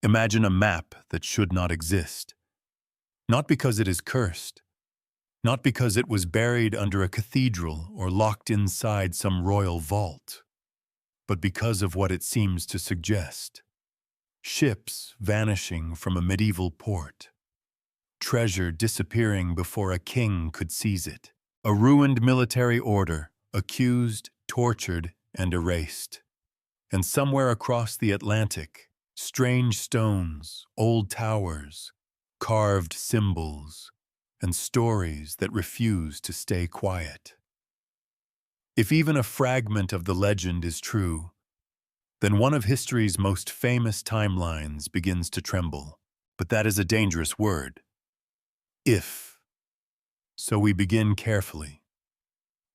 Imagine a map that should not exist, not because it is cursed, not because it was buried under a cathedral or locked inside some royal vault, but because of what it seems to suggest. Ships vanishing from a medieval port, treasure disappearing before a king could seize it, a ruined military order, accused, tortured, and erased. And somewhere across the Atlantic, strange stones, old towers, carved symbols, and stories that refuse to stay quiet. If even a fragment of the legend is true, then one of history's most famous timelines begins to tremble. But that is a dangerous word. If. So we begin carefully.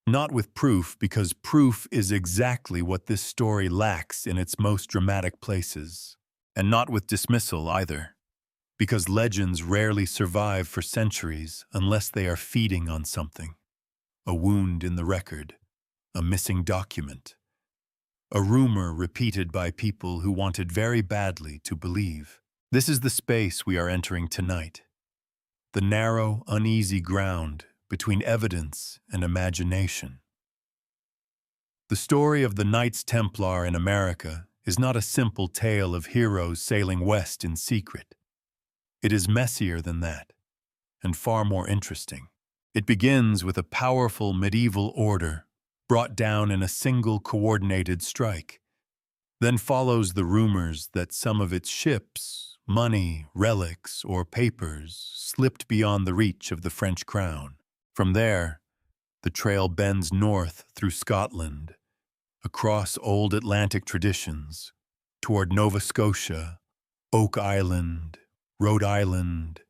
Not with proof, because proof is exactly what this story lacks in its most dramatic places. And not with dismissal either, because legends rarely survive for centuries unless they are feeding on something. A wound in the record, a missing document, a rumor repeated by people who wanted very badly to believe. This is the space we are entering tonight. The narrow, uneasy ground between evidence and imagination. The story of the Knights Templar in America is not a simple tale of heroes sailing west in secret. It is messier than that, and far more interesting. It begins with a powerful medieval order brought down in a single coordinated strike. Then follows the rumors that some of its ships, money, relics, or papers slipped beyond the reach of the French crown. From there, the trail bends north through Scotland, across old Atlantic traditions, toward Nova Scotia, Oak Island, Rhode Island,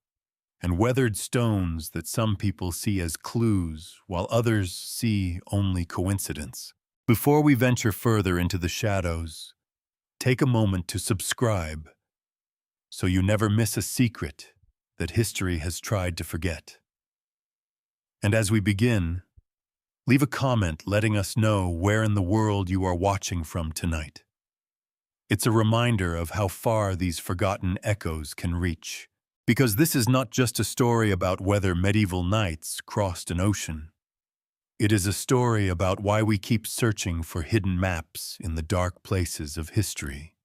and weathered stones that some people see as clues while others see only coincidence. Before we venture further into the shadows, take a moment to subscribe so you never miss a secret that history has tried to forget. And as we begin, leave a comment letting us know where in the world you are watching from tonight. It's a reminder of how far these forgotten echoes can reach. Because this is not just a story about whether medieval knights crossed an ocean. It is a story about why we keep searching for hidden maps in the dark places of history.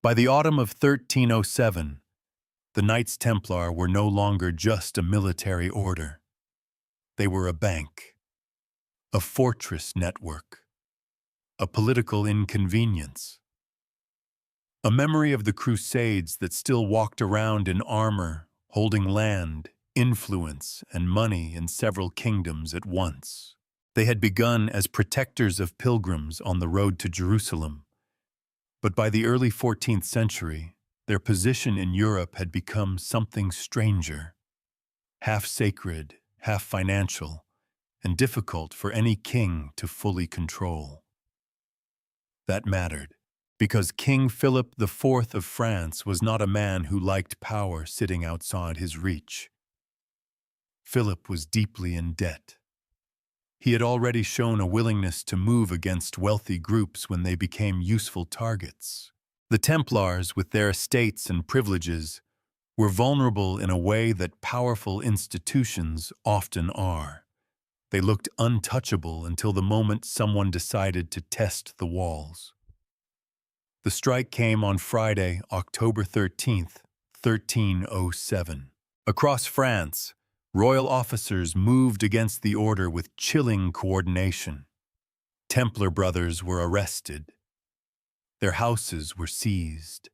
By the autumn of 1307, the Knights Templar were no longer just a military order. They were a bank, a fortress network, a political inconvenience. A memory of the Crusades that still walked around in armor, holding land, influence, and money in several kingdoms at once. They had begun as protectors of pilgrims on the road to Jerusalem, but by the early 14th century, their position in Europe had become something stranger, half sacred, half financial, and difficult for any king to fully control. That mattered, because King Philip IV of France was not a man who liked power sitting outside his reach. Philip was deeply in debt. He had already shown a willingness to move against wealthy groups when they became useful targets. The Templars, with their estates and privileges, were vulnerable in a way that powerful institutions often are. They looked untouchable until the moment someone decided to test the walls. The strike came on Friday, October 13th, 1307. Across France, royal officers moved against the order with chilling coordination. Templar brothers were arrested. Their houses were seized.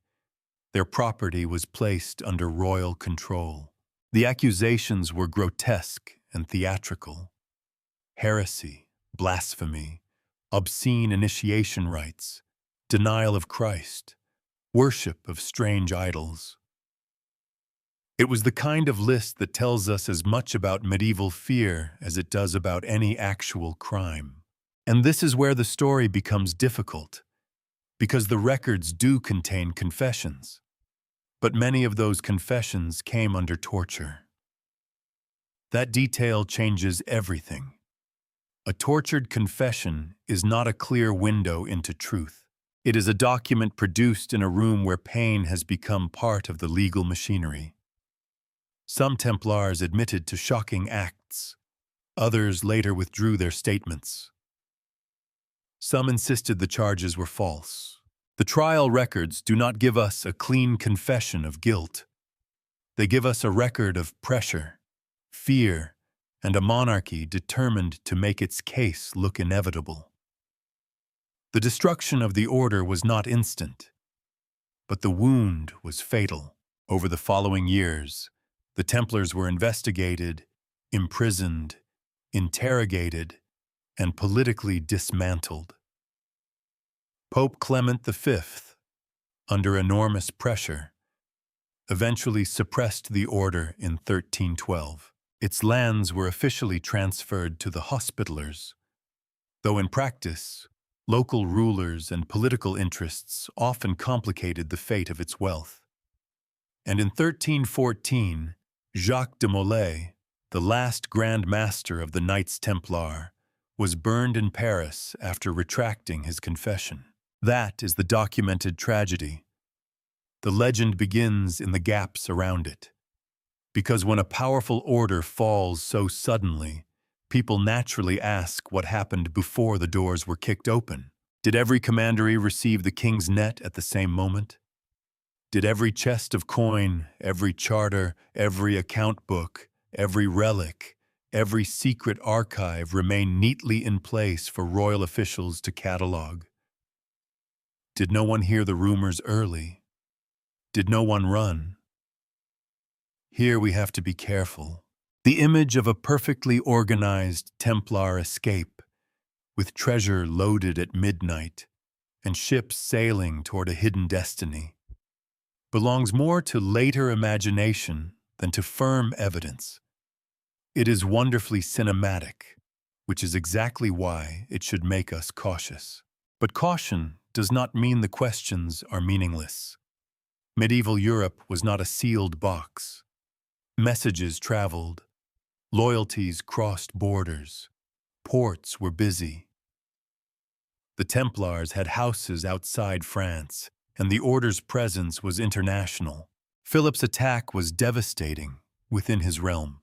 Their property was placed under royal control. The accusations were grotesque and theatrical. Heresy, blasphemy, obscene initiation rites, denial of Christ, worship of strange idols. It was the kind of list that tells us as much about medieval fear as it does about any actual crime. And this is where the story becomes difficult, because the records do contain confessions, but many of those confessions came under torture. That detail changes everything. A tortured confession is not a clear window into truth. It is a document produced in a room where pain has become part of the legal machinery. Some Templars admitted to shocking acts. Others later withdrew their statements. Some insisted the charges were false. The trial records do not give us a clean confession of guilt. They give us a record of pressure, fear, and a monarchy determined to make its case look inevitable. The destruction of the order was not instant, but the wound was fatal. Over the following years, the Templars were investigated, imprisoned, interrogated, and politically dismantled. Pope Clement V, under enormous pressure, eventually suppressed the order in 1312. Its lands were officially transferred to the Hospitallers, though in practice, local rulers and political interests often complicated the fate of its wealth. And in 1314, Jacques de Molay, the last Grand Master of the Knights Templar, was burned in Paris after retracting his confession. That is the documented tragedy. The legend begins in the gaps around it. Because when a powerful order falls so suddenly, people naturally ask what happened before the doors were kicked open. Did every commandery receive the king's net at the same moment? Did every chest of coin, every charter, every account book, every relic, every secret archive remain neatly in place for royal officials to catalogue? Did no one hear the rumors early? Did no one run? Here we have to be careful. The image of a perfectly organized Templar escape, with treasure loaded at midnight and ships sailing toward a hidden destiny, belongs more to later imagination than to firm evidence. It is wonderfully cinematic, which is exactly why it should make us cautious. But caution does not mean the questions are meaningless. Medieval Europe was not a sealed box. Messages traveled. Loyalties crossed borders. Ports were busy. The Templars had houses outside France, and the order's presence was international. Philip's attack was devastating within his realm.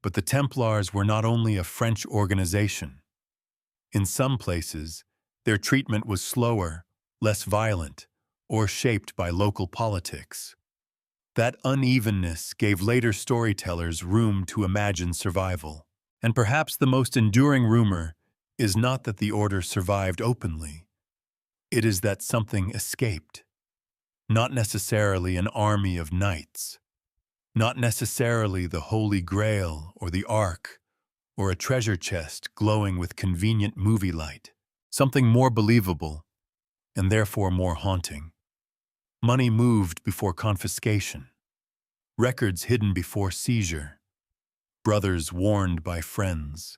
But the Templars were not only a French organization. In some places, their treatment was slower, less violent, or shaped by local politics. That unevenness gave later storytellers room to imagine survival. And perhaps the most enduring rumor is not that the order survived openly. It is that something escaped. Not necessarily an army of knights. Not necessarily the Holy Grail or the Ark, or a treasure chest glowing with convenient movie light. Something more believable, and therefore more haunting. Money moved before confiscation. Records hidden before seizure. Brothers warned by friends.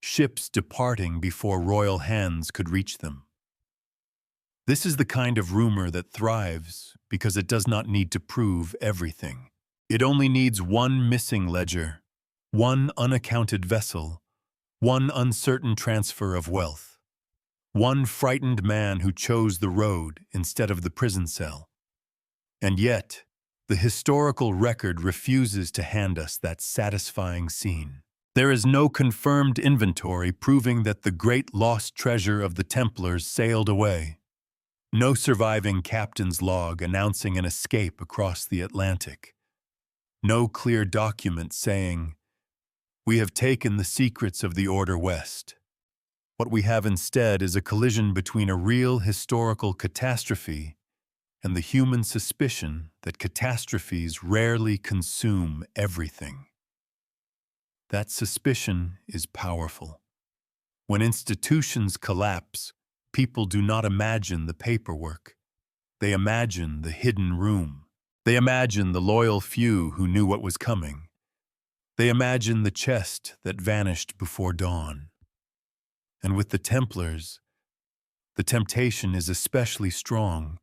Ships departing before royal hands could reach them. This is the kind of rumor that thrives because it does not need to prove everything. It only needs one missing ledger, one unaccounted vessel, one uncertain transfer of wealth, one frightened man who chose the road instead of the prison cell. And yet, the historical record refuses to hand us that satisfying scene. There is no confirmed inventory proving that the great lost treasure of the Templars sailed away. No surviving captain's log announcing an escape across the Atlantic. No clear document saying, "We have taken the secrets of the Order West." What we have instead is a collision between a real historical catastrophe and the human suspicion that catastrophes rarely consume everything. That suspicion is powerful. When institutions collapse, people do not imagine the paperwork. They imagine the hidden room. They imagine the loyal few who knew what was coming. They imagine the chest that vanished before dawn. And with the Templars, the temptation is especially strong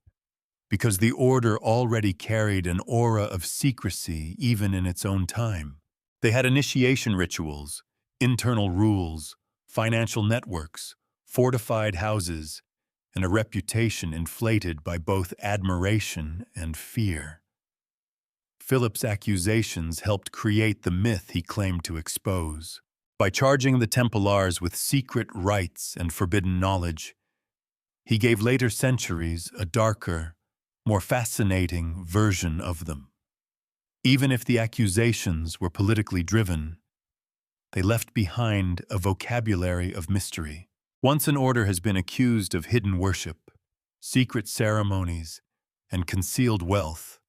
because the order already carried an aura of secrecy even in its own time. They had initiation rituals, internal rules, financial networks, fortified houses, and a reputation inflated by both admiration and fear. Philip's accusations helped create the myth he claimed to expose. By charging the Templars with secret rites and forbidden knowledge, he gave later centuries a darker, more fascinating version of them. Even if the accusations were politically driven, they left behind a vocabulary of mystery. Once an order has been accused of hidden worship, secret ceremonies, and concealed wealth,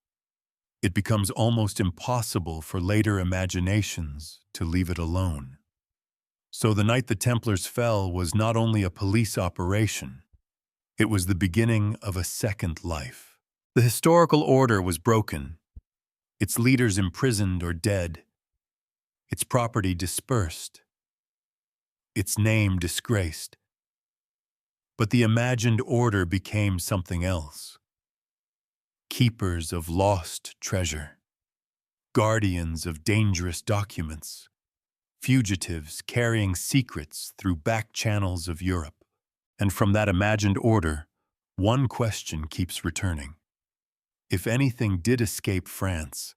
it becomes almost impossible for later imaginations to leave it alone. So the night the Templars fell was not only a police operation, it was the beginning of a second life. The historical order was broken, its leaders imprisoned or dead, its property dispersed, its name disgraced. But the imagined order became something else. Keepers of lost treasure, guardians of dangerous documents, fugitives carrying secrets through back channels of Europe. And from that imagined order, one question keeps returning. If anything did escape France,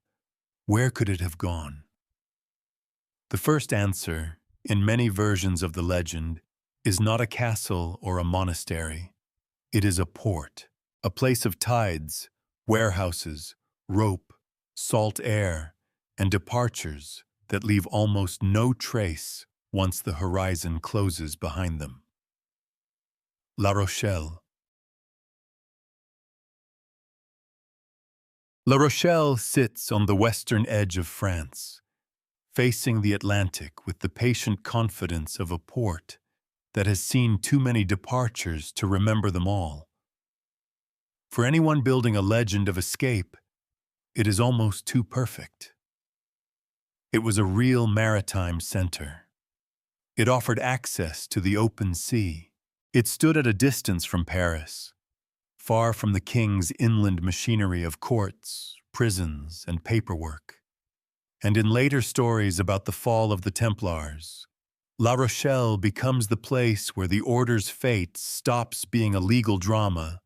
where could it have gone? The first answer, in many versions of the legend, is not a castle or a monastery. It is a port, a place of tides, warehouses, rope, salt air, and departures that leave almost no trace once the horizon closes behind them. La Rochelle. La Rochelle sits on the western edge of France, facing the Atlantic with the patient confidence of a port that has seen too many departures to remember them all. For anyone building a legend of escape, it is almost too perfect. It was a real maritime center. It offered access to the open sea. It stood at a distance from Paris, far from the king's inland machinery of courts, prisons, and paperwork. And in later stories about the fall of the Templars, La Rochelle becomes the place where the order's fate stops being a legal drama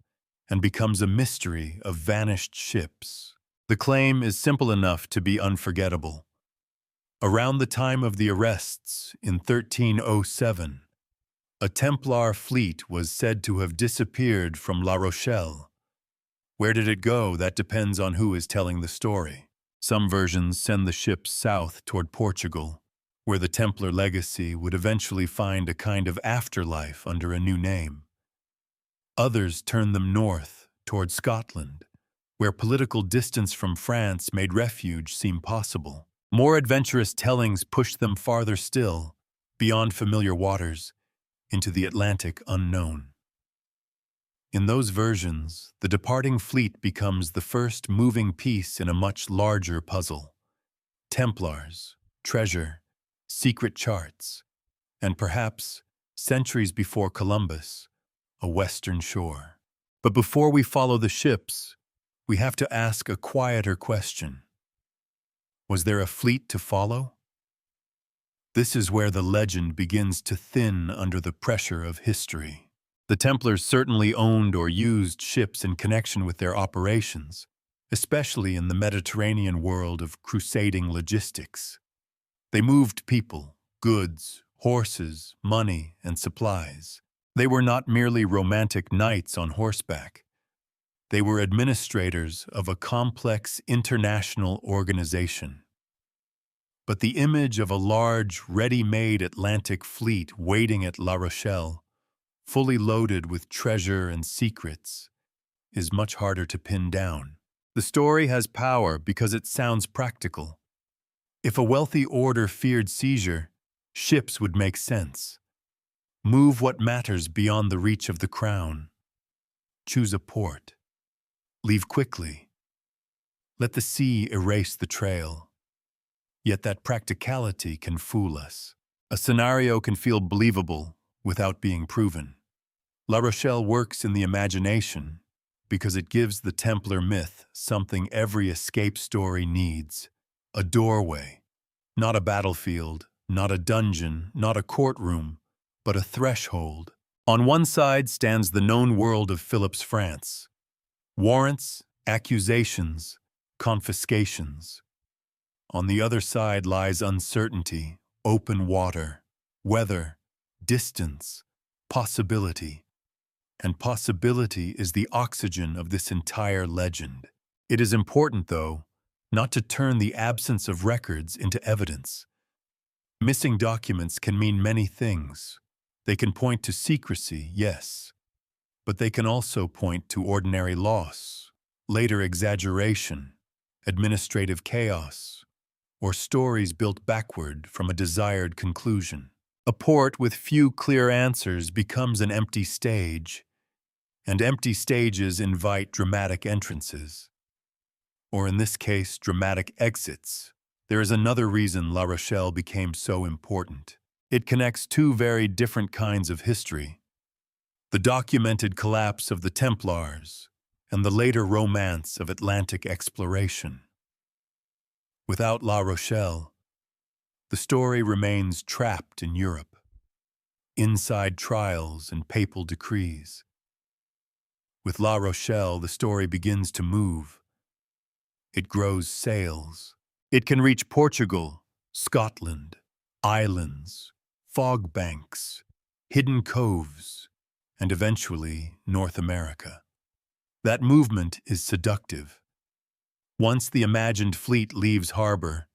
and becomes a mystery of vanished ships. The claim is simple enough to be unforgettable. Around the time of the arrests in 1307, a Templar fleet was said to have disappeared from La Rochelle. Where did it go? That depends on who is telling the story. Some versions send the ships south toward Portugal, where the Templar legacy would eventually find a kind of afterlife under a new name. Others turn them north toward Scotland, where political distance from France made refuge seem possible. More adventurous tellings push them farther still, beyond familiar waters, into the Atlantic unknown. In those versions, the departing fleet becomes the first moving piece in a much larger puzzle. Templars, treasure, secret charts, and perhaps, centuries before Columbus, a western shore. But before we follow the ships, we have to ask a quieter question. Was there a fleet to follow? This is where the legend begins to thin under the pressure of history. The Templars certainly owned or used ships in connection with their operations, especially in the Mediterranean world of crusading logistics. They moved people, goods, horses, money, and supplies. They were not merely romantic knights on horseback. They were administrators of a complex international organization. But the image of a large, ready-made Atlantic fleet waiting at La Rochelle, fully loaded with treasure and secrets, is much harder to pin down. The story has power because it sounds practical. If a wealthy order feared seizure, ships would make sense. Move what matters beyond the reach of the crown. Choose a port. Leave quickly. Let the sea erase the trail. Yet that practicality can fool us. A scenario can feel believable without being proven. La Rochelle works in the imagination because it gives the Templar myth something every escape story needs: a doorway, not a battlefield, not a dungeon, not a courtroom, but a threshold. On one side stands the known world of Philip's France. Warrants, accusations, confiscations. On the other side lies uncertainty, open water, weather, distance, possibility. And possibility is the oxygen of this entire legend. It is important, though, not to turn the absence of records into evidence. Missing documents can mean many things. They can point to secrecy, yes, but they can also point to ordinary loss, later exaggeration, administrative chaos, or stories built backward from a desired conclusion. A port with few clear answers becomes an empty stage, and empty stages invite dramatic entrances. Or in this case, dramatic exits. There is another reason La Rochelle became so important. It connects two very different kinds of history: the documented collapse of the Templars and the later romance of Atlantic exploration. Without La Rochelle, the story remains trapped in Europe, inside trials and papal decrees. With La Rochelle, the story begins to move. It grows sails. It can reach Portugal, Scotland, islands, fog banks, hidden coves, and eventually North America. That movement is seductive. Once the imagined fleet leaves harbor,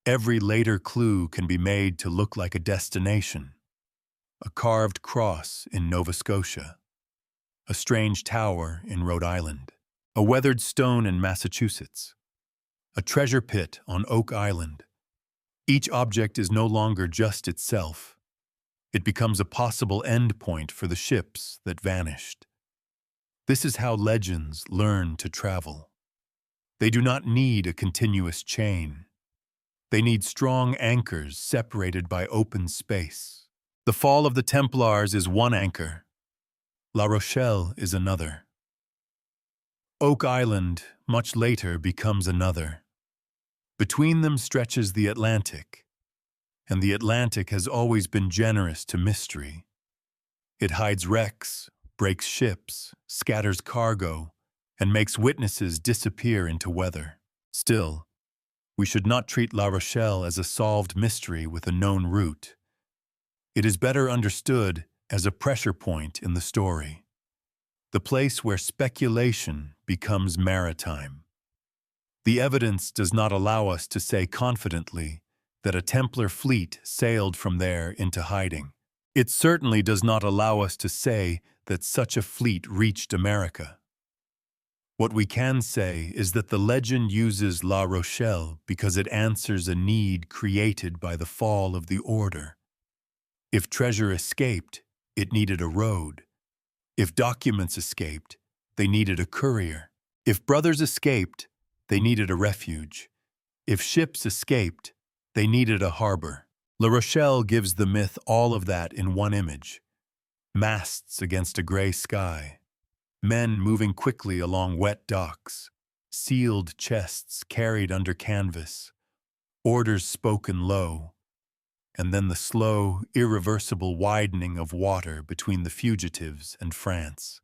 every later clue can be made to look like a destination. A carved cross in Nova Scotia, a strange tower in Rhode Island, a weathered stone in Massachusetts, a treasure pit on Oak Island. Each object is no longer just itself. It becomes a possible endpoint for the ships that vanished. This is how legends learn to travel. They do not need a continuous chain. They need strong anchors separated by open space. The fall of the Templars is one anchor. La Rochelle is another. Oak Island, much later, becomes another. Between them stretches the Atlantic, and the Atlantic has always been generous to mystery. It hides wrecks, breaks ships, scatters cargo, and makes witnesses disappear into weather. Still, we should not treat La Rochelle as a solved mystery with a known route. It is better understood as a pressure point in the story, the place where speculation becomes maritime. The evidence does not allow us to say confidently that a Templar fleet sailed from there into hiding. It certainly does not allow us to say that such a fleet reached America. What we can say is that the legend uses La Rochelle because it answers a need created by the fall of the order. If treasure escaped, it needed a road. If documents escaped, they needed a courier. If brothers escaped, they needed a refuge. If ships escaped, they needed a harbor. La Rochelle gives the myth all of that in one image. Masts against a gray sky. Men moving quickly along wet docks. Sealed chests carried under canvas. Orders spoken low. And then the slow, irreversible widening of water between the fugitives and France.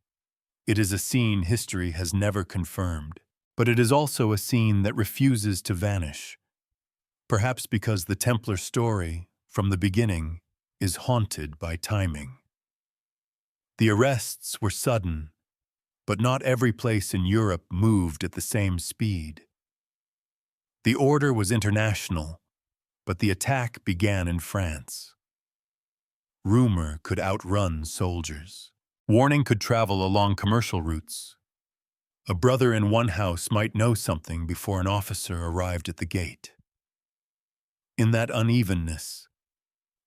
It is a scene history has never confirmed, but it is also a scene that refuses to vanish. Perhaps because the Templar story, from the beginning, is haunted by timing. The arrests were sudden, but not every place in Europe moved at the same speed. The order was international, but the attack began in France. Rumor could outrun soldiers. Warning could travel along commercial routes. A brother in one house might know something before an officer arrived at the gate. In that unevenness,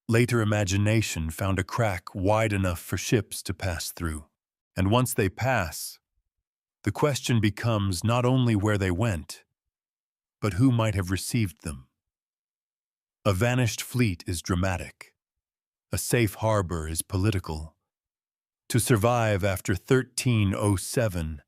later imagination found a crack wide enough for ships to pass through. And once they pass, the question becomes not only where they went, but who might have received them. A vanished fleet is dramatic. A safe harbor is political. To survive after 1307,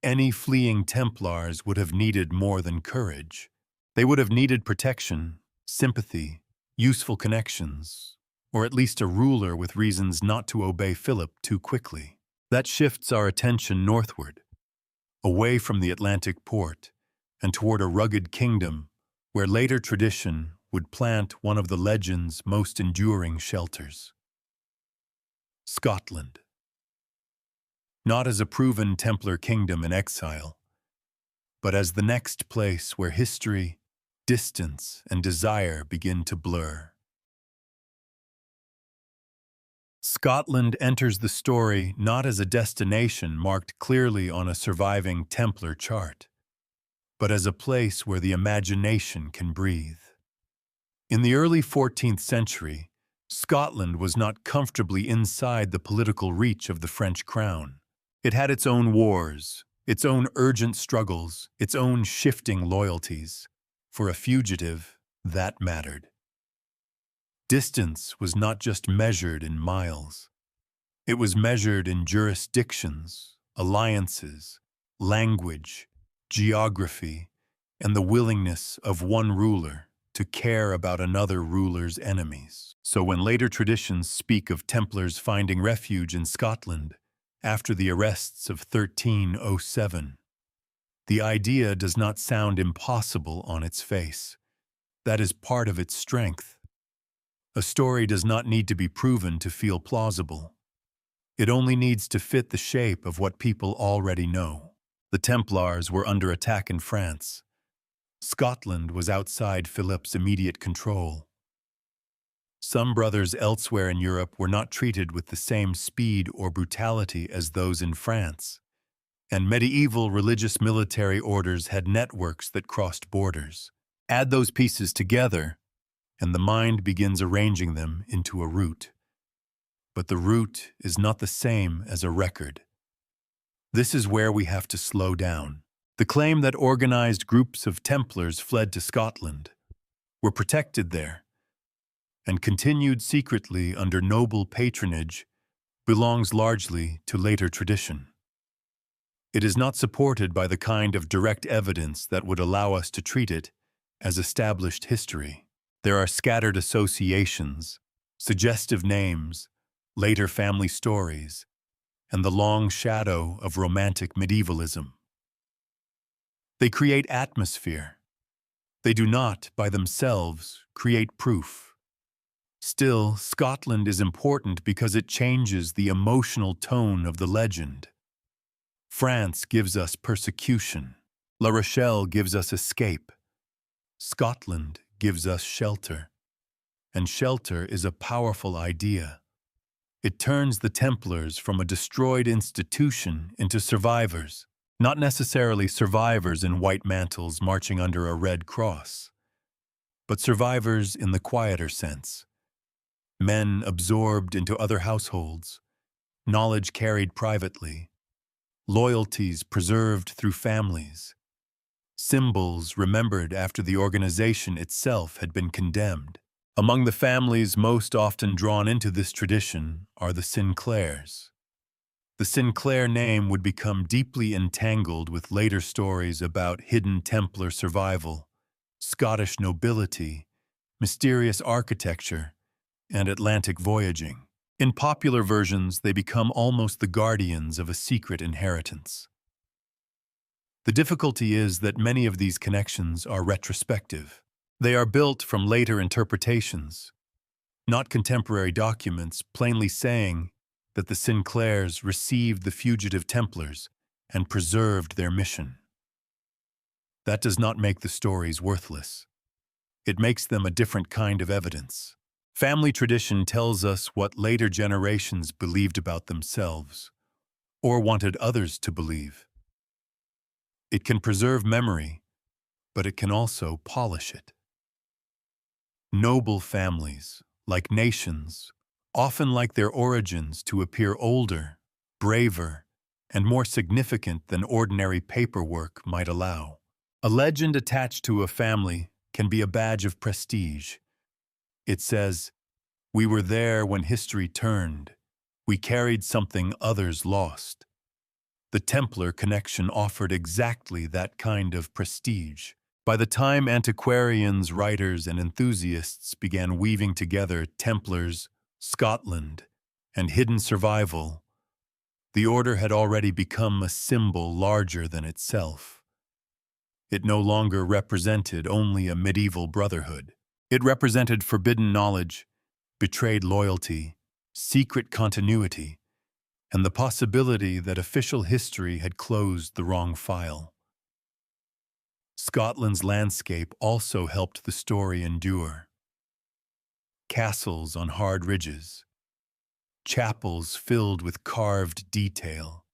any fleeing Templars would have needed more than courage. They would have needed protection, sympathy, useful connections, or at least a ruler with reasons not to obey Philip too quickly. That shifts our attention northward, away from the Atlantic port, and toward a rugged kingdom where later tradition would plant one of the legend's most enduring shelters. Scotland. Not as a proven Templar kingdom in exile, but as the next place where history, distance, and desire begin to blur. Scotland enters the story not as a destination marked clearly on a surviving Templar chart, but as a place where the imagination can breathe. In the early 14th century, Scotland was not comfortably inside the political reach of the French crown. It had its own wars, its own urgent struggles, its own shifting loyalties. For a fugitive, that mattered. Distance was not just measured in miles. It was measured in jurisdictions, alliances, language, geography, and the willingness of one ruler to care about another ruler's enemies. So when later traditions speak of Templars finding refuge in Scotland after the arrests of 1307, the idea does not sound impossible on its face. That is part of its strength. A story does not need to be proven to feel plausible. It only needs to fit the shape of what people already know. The Templars were under attack in France. Scotland was outside Philip's immediate control. Some brothers elsewhere in Europe were not treated with the same speed or brutality as those in France, and medieval religious military orders had networks that crossed borders. Add those pieces together, and the mind begins arranging them into a route. But the route is not the same as a record. This is where we have to slow down. The claim that organized groups of Templars fled to Scotland, were protected there, and continued secretly under noble patronage belongs largely to later tradition. It is not supported by the kind of direct evidence that would allow us to treat it as established history. There are scattered associations, suggestive names, later family stories, and the long shadow of romantic medievalism. They create atmosphere. They do not, by themselves, create proof. Still, Scotland is important because it changes the emotional tone of the legend. France gives us persecution. La Rochelle gives us escape. Scotland gives us shelter. And shelter is a powerful idea. It turns the Templars from a destroyed institution into survivors. Not necessarily survivors in white mantles marching under a red cross, but survivors in the quieter sense. Men absorbed into other households, knowledge carried privately, loyalties preserved through families, symbols remembered after the organization itself had been condemned. Among the families most often drawn into this tradition are the Sinclairs. The Sinclair name would become deeply entangled with later stories about hidden Templar survival, Scottish nobility, mysterious architecture, and Atlantic voyaging. In popular versions, they become almost the guardians of a secret inheritance. The difficulty is that many of these connections are retrospective. They are built from later interpretations, not contemporary documents plainly saying that the Sinclairs received the fugitive Templars and preserved their mission. That does not make the stories worthless. It makes them a different kind of evidence. Family tradition tells us what later generations believed about themselves, or wanted others to believe. It can preserve memory, but it can also polish it. Noble families, like nations, often like their origins to appear older, braver, and more significant than ordinary paperwork might allow. A legend attached to a family can be a badge of prestige. It says, "We were there when history turned. We carried something others lost." The Templar connection offered exactly that kind of prestige. By the time antiquarians, writers, and enthusiasts began weaving together Templars, Scotland, and hidden survival, the order had already become a symbol larger than itself. It no longer represented only a medieval brotherhood. It represented forbidden knowledge, betrayed loyalty, secret continuity, and the possibility that official history had closed the wrong file. Scotland's landscape also helped the story endure. Castles on hard ridges, chapels filled with carved detail,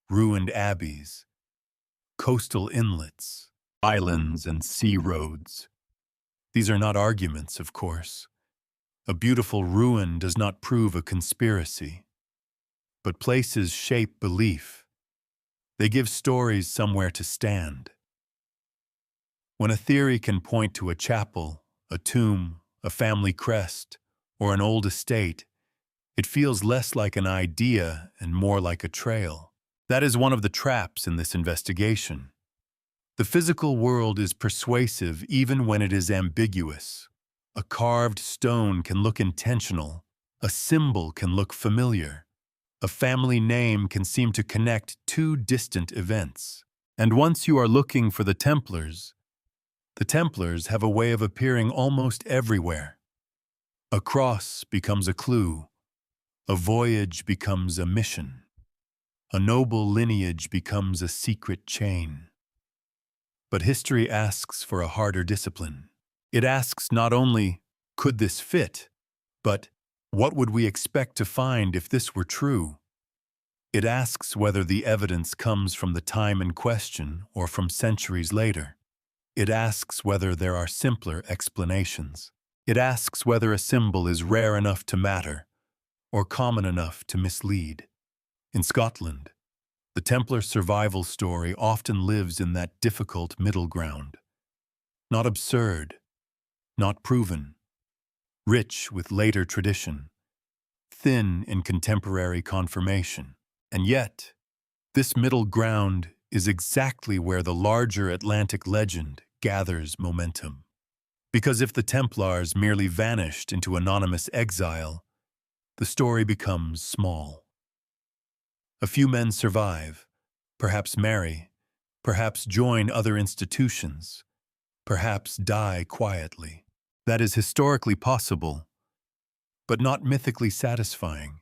ruined abbeys, coastal inlets, islands, and sea roads. These are not arguments, of course. A beautiful ruin does not prove a conspiracy. But places shape belief. They give stories somewhere to stand. When a theory can point to a chapel, a tomb, a family crest, or an old estate, it feels less like an idea and more like a trail. That is one of the traps in this investigation. The physical world is persuasive even when it is ambiguous. A carved stone can look intentional. A symbol can look familiar. A family name can seem to connect two distant events. And once you are looking for the Templars have a way of appearing almost everywhere. A cross becomes a clue. A voyage becomes a mission. A noble lineage becomes a secret chain. But history asks for a harder discipline. It asks not only, could this fit, but what would we expect to find if this were true? It asks whether the evidence comes from the time in question or from centuries later. It asks whether there are simpler explanations. It asks whether a symbol is rare enough to matter or common enough to mislead. In Scotland, the Templar survival story often lives in that difficult middle ground. Not absurd, not proven, rich with later tradition, thin in contemporary confirmation. And yet, this middle ground is exactly where the larger Atlantic legend gathers momentum. Because if the Templars merely vanished into anonymous exile, the story becomes small. A few men survive, perhaps marry, perhaps join other institutions, perhaps die quietly. That is historically possible, but not mythically satisfying.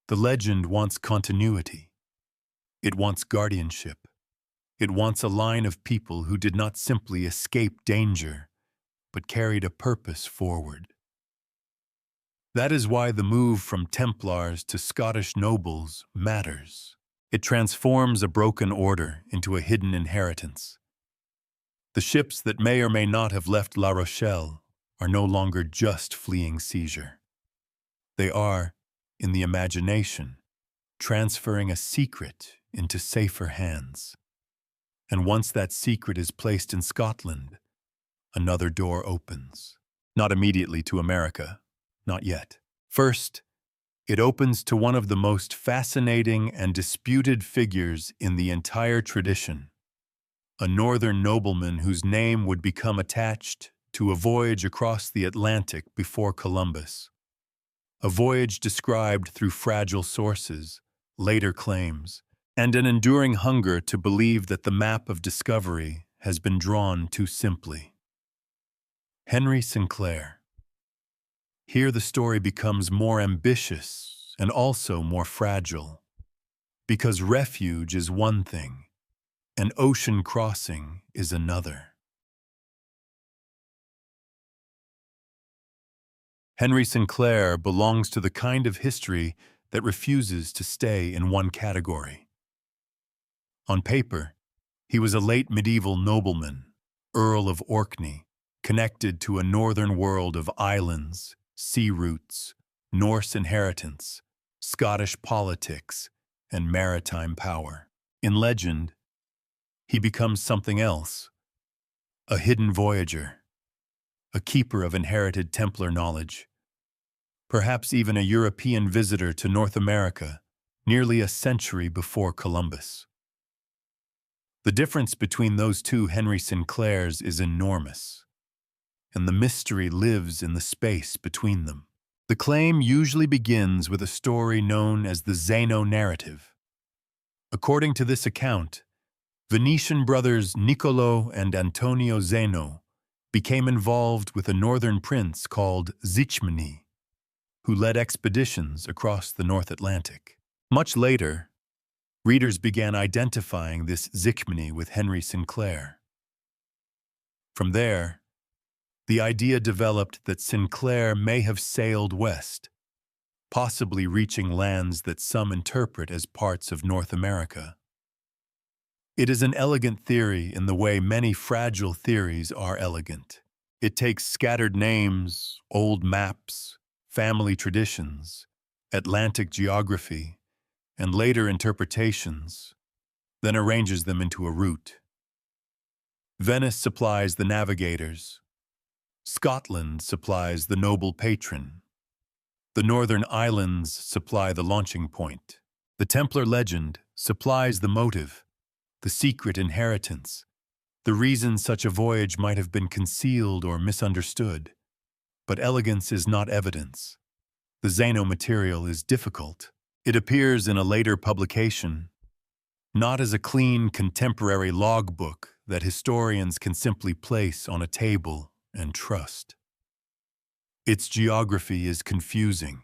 The legend wants continuity. It wants guardianship. It wants a line of people who did not simply escape danger, but carried a purpose forward. That is why the move from Templars to Scottish nobles matters. It transforms a broken order into a hidden inheritance. The ships that may or may not have left La Rochelle are no longer just fleeing seizure. They are, in the imagination, transferring a secret into safer hands. And once that secret is placed in Scotland, another door opens. Not immediately to America, not yet. First, it opens to one of the most fascinating and disputed figures in the entire tradition, a northern nobleman whose name would become attached to a voyage across the Atlantic before Columbus. A voyage described through fragile sources, later claims, and an enduring hunger to believe that the map of discovery has been drawn too simply. Henry Sinclair. Here the story becomes more ambitious and also more fragile, because refuge is one thing, and ocean crossing is another. Henry Sinclair belongs to the kind of history that refuses to stay in one category. On paper, he was a late medieval nobleman, Earl of Orkney, connected to a northern world of islands, sea routes, Norse inheritance, Scottish politics, and maritime power. In legend, he becomes something else, a hidden voyager, a keeper of inherited Templar knowledge, perhaps even a European visitor to North America nearly a century before Columbus. The difference between those two Henry Sinclairs is enormous, and the mystery lives in the space between them. The claim usually begins with a story known as the Zeno narrative. According to this account, Venetian brothers Niccolo and Antonio Zeno became involved with a northern prince called Zichmni, who led expeditions across the North Atlantic. Much later, readers began identifying this Zichmni with Henry Sinclair. From there, the idea developed that Sinclair may have sailed west, possibly reaching lands that some interpret as parts of North America. It is an elegant theory in the way many fragile theories are elegant. It takes scattered names, old maps, family traditions, Atlantic geography, and later interpretations, then arranges them into a route. Venice supplies the navigators. Scotland supplies the noble patron. The northern islands supply the launching point. The Templar legend supplies the motive, the secret inheritance, the reason such a voyage might have been concealed or misunderstood. But elegance is not evidence. The Zeno material is difficult. It appears in a later publication, not as a clean contemporary logbook that historians can simply place on a table and trust. Its geography is confusing.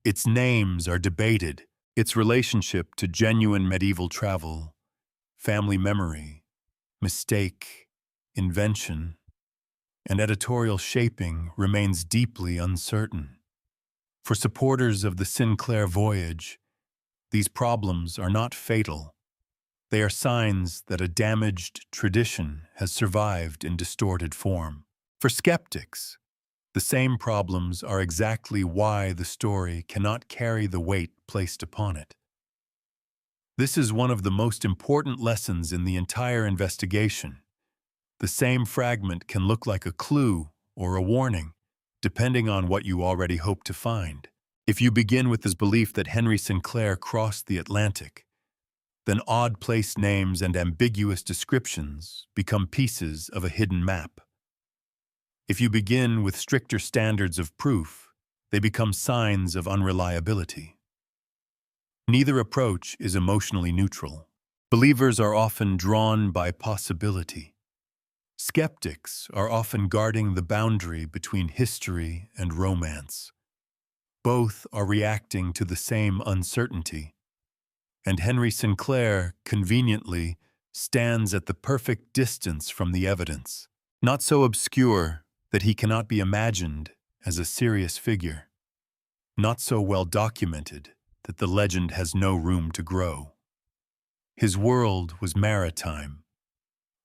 Its names are debated. Its relationship to genuine medieval travel, family memory, mistake, invention, and editorial shaping remains deeply uncertain. For supporters of the Sinclair voyage, these problems are not fatal. They are signs that a damaged tradition has survived in distorted form. For skeptics, the same problems are exactly why the story cannot carry the weight placed upon it. This is one of the most important lessons in the entire investigation. The same fragment can look like a clue or a warning, depending on what you already hope to find. If you begin with this belief that Henry Sinclair crossed the Atlantic, then odd place names and ambiguous descriptions become pieces of a hidden map. If you begin with stricter standards of proof, they become signs of unreliability. Neither approach is emotionally neutral. Believers are often drawn by possibility. Skeptics are often guarding the boundary between history and romance. Both are reacting to the same uncertainty, and Henry Sinclair, conveniently, stands at the perfect distance from the evidence, not so obscure that he cannot be imagined as a serious figure, not so well documented that the legend has no room to grow. His world was maritime.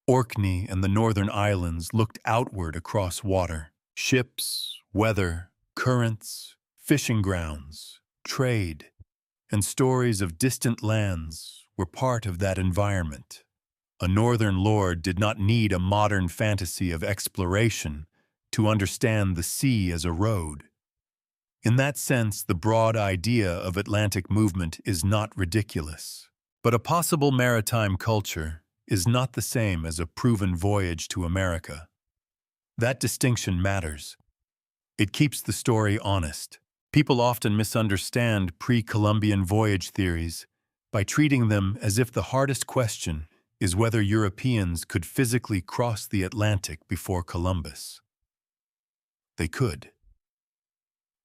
Orkney and the northern islands looked outward across water. Ships, weather, currents, fishing grounds, trade, and stories of distant lands were part of that environment. A northern lord did not need a modern fantasy of exploration to understand the sea as a road. In that sense, the broad idea of Atlantic movement is not ridiculous. But a possible maritime culture is not the same as a proven voyage to America. That distinction matters. It keeps the story honest. People often misunderstand pre-Columbian voyage theories by treating them as if the hardest question is whether Europeans could physically cross the Atlantic before Columbus. They could.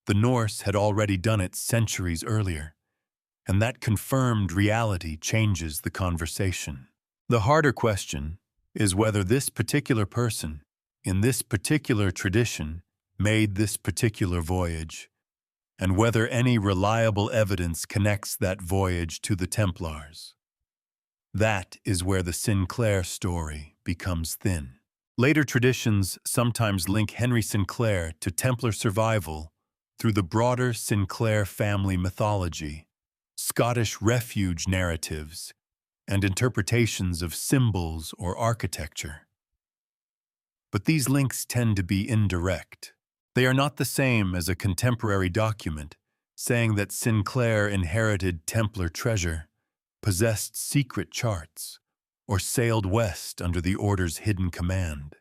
The Norse had already done it centuries earlier, and that confirmed reality changes the conversation. The harder question is whether this particular person, in this particular tradition, made this particular voyage, and whether any reliable evidence connects that voyage to the Templars. That is where the Sinclair story becomes thin. Later traditions sometimes link Henry Sinclair to Templar survival through the broader Sinclair family mythology, Scottish refuge narratives, and interpretations of symbols or architecture. But these links tend to be indirect. They are not the same as a contemporary document saying that Sinclair inherited Templar treasure, possessed secret charts, or sailed west under the Order's hidden command.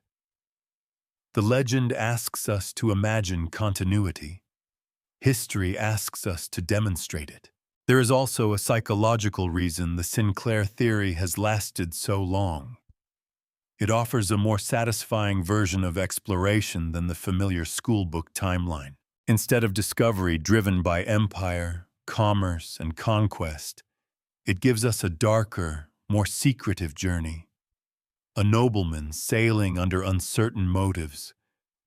The legend asks us to imagine continuity. History asks us to demonstrate it. There is also a psychological reason the Sinclair theory has lasted so long. It offers a more satisfying version of exploration than the familiar schoolbook timeline. Instead of discovery driven by empire, commerce, and conquest, it gives us a darker, more secretive journey. A nobleman sailing under uncertain motives,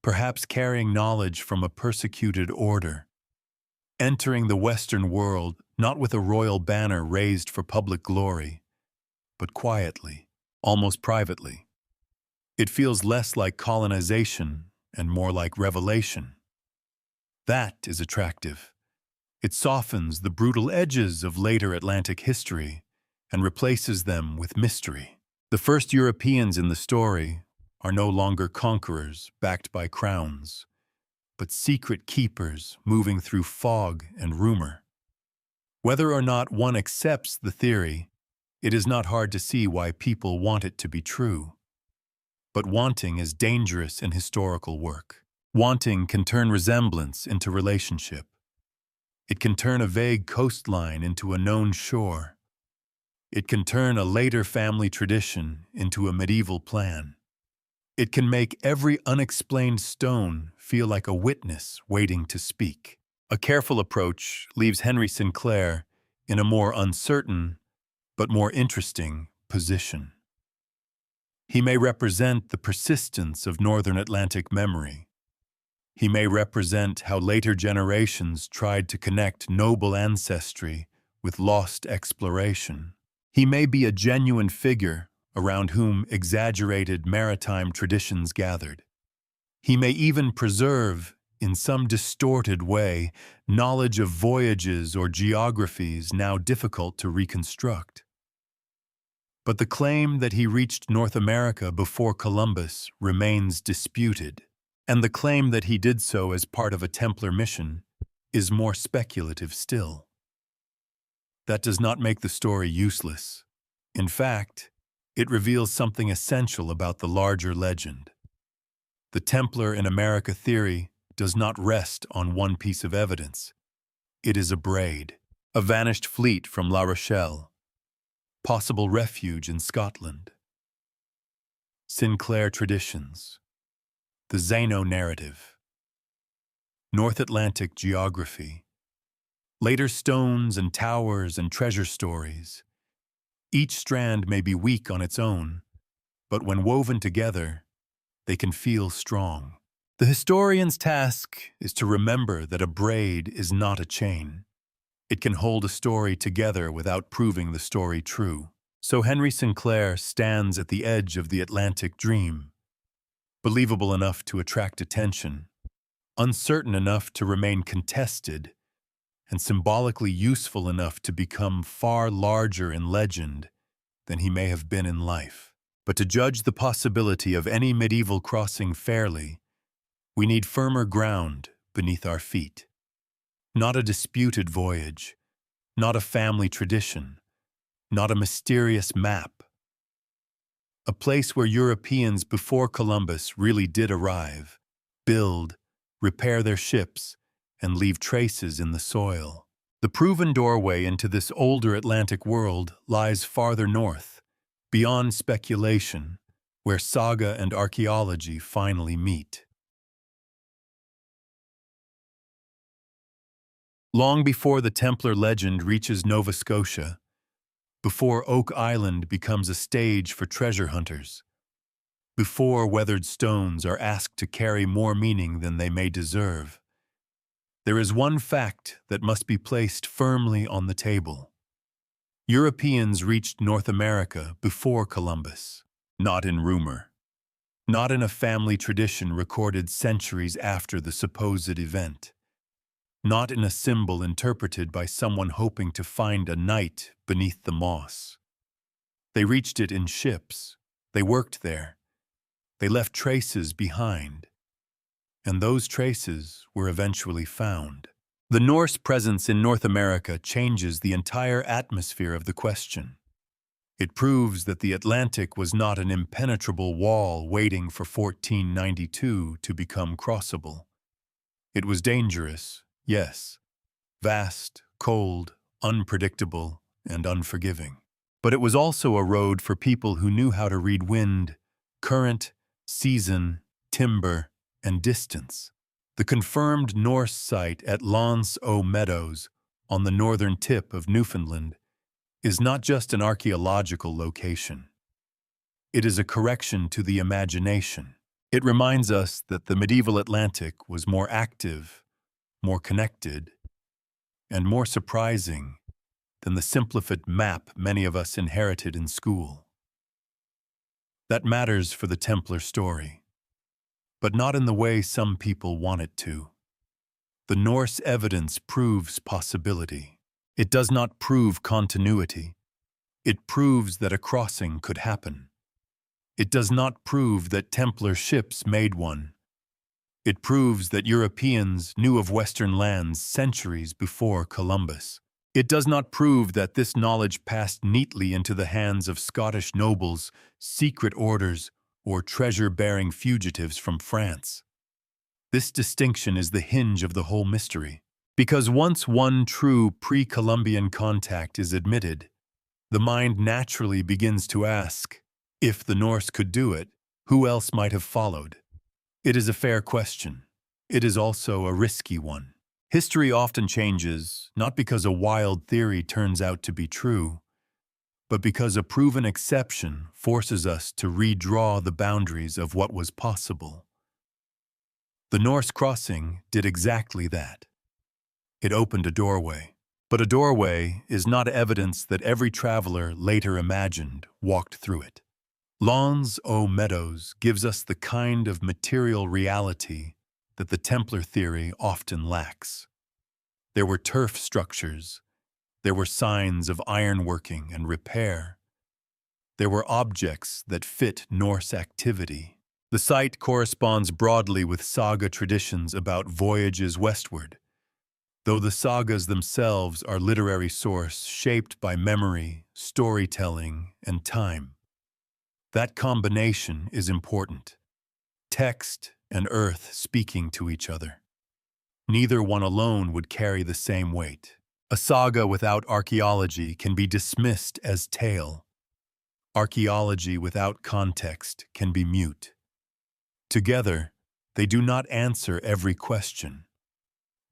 perhaps carrying knowledge from a persecuted order, entering the Western world not with a royal banner raised for public glory, but quietly, almost privately. It feels less like colonization and more like revelation. That is attractive. It softens the brutal edges of later Atlantic history and replaces them with mystery. The first Europeans in the story are no longer conquerors backed by crowns, but secret keepers moving through fog and rumor. Whether or not one accepts the theory, it is not hard to see why people want it to be true. But wanting is dangerous in historical work. Wanting can turn resemblance into relationship. It can turn a vague coastline into a known shore. It can turn a later family tradition into a medieval plan. It can make every unexplained stone feel like a witness waiting to speak. A careful approach leaves Henry Sinclair in a more uncertain, but more interesting position. He may represent the persistence of Northern Atlantic memory. He may represent how later generations tried to connect noble ancestry with lost exploration. He may be a genuine figure around whom exaggerated maritime traditions gathered. He may even preserve, in some distorted way, knowledge of voyages or geographies now difficult to reconstruct. But the claim that he reached North America before Columbus remains disputed, and the claim that he did so as part of a Templar mission is more speculative still. That does not make the story useless. In fact, it reveals something essential about the larger legend. The Templar in America theory does not rest on one piece of evidence. It is a braid, a vanished fleet from La Rochelle, possible refuge in Scotland, Sinclair traditions, the Zeno narrative, North Atlantic geography, later stones and towers and treasure stories. Each strand may be weak on its own, but when woven together, they can feel strong. The historian's task is to remember that a braid is not a chain. It can hold a story together without proving the story true. So Henry Sinclair stands at the edge of the Atlantic dream, believable enough to attract attention, uncertain enough to remain contested, and symbolically useful enough to become far larger in legend than he may have been in life. But to judge the possibility of any medieval crossing fairly, we need firmer ground beneath our feet. Not a disputed voyage, not a family tradition, not a mysterious map. A place where Europeans before Columbus really did arrive, build, repair their ships, and leave traces in the soil. The proven doorway into this older Atlantic world lies farther north, beyond speculation, where saga and archaeology finally meet. Long before the Templar legend reaches Nova Scotia, before Oak Island becomes a stage for treasure hunters, before weathered stones are asked to carry more meaning than they may deserve, there is one fact that must be placed firmly on the table. Europeans reached North America before Columbus, not in rumor, not in a family tradition recorded centuries after the supposed event, not in a symbol interpreted by someone hoping to find a knight beneath the moss. They reached it in ships. They worked there. They left traces behind. And those traces were eventually found. The Norse presence in North America changes the entire atmosphere of the question. It proves that the Atlantic was not an impenetrable wall waiting for 1492 to become crossable. It was dangerous, yes, vast, cold, unpredictable, and unforgiving. But it was also a road for people who knew how to read wind, current, season, timber, and distance. The confirmed Norse site at Lons o Meadows, on the northern tip of Newfoundland, is not just an archaeological location. It is a correction to the imagination. It reminds us that the medieval Atlantic was more active, more connected, and more surprising than the simplified map many of us inherited in school. That matters for the Templar story, but not in the way some people want it to. The Norse evidence proves possibility. It does not prove continuity. It proves that a crossing could happen. It does not prove that Templar ships made one. It proves that Europeans knew of Western lands centuries before Columbus. It does not prove that this knowledge passed neatly into the hands of Scottish nobles, secret orders, or treasure-bearing fugitives from France. This distinction is the hinge of the whole mystery. Because once one true pre-Columbian contact is admitted, the mind naturally begins to ask, if the Norse could do it, who else might have followed? It is a fair question. It is also a risky one. History often changes, not because a wild theory turns out to be true, but because a proven exception forces us to redraw the boundaries of what was possible. The Norse crossing did exactly that. It opened a doorway. But a doorway is not evidence that every traveler later imagined walked through it. Lons o Meadows gives us the kind of material reality that the Templar theory often lacks. There were turf structures. There were signs of ironworking and repair. There were objects that fit Norse activity. The site corresponds broadly with saga traditions about voyages westward, though the sagas themselves are literary source shaped by memory, storytelling, and time. That combination is important. Text and earth speaking to each other. Neither one alone would carry the same weight. A saga without archaeology can be dismissed as tale. Archaeology without context can be mute. Together, they do not answer every question,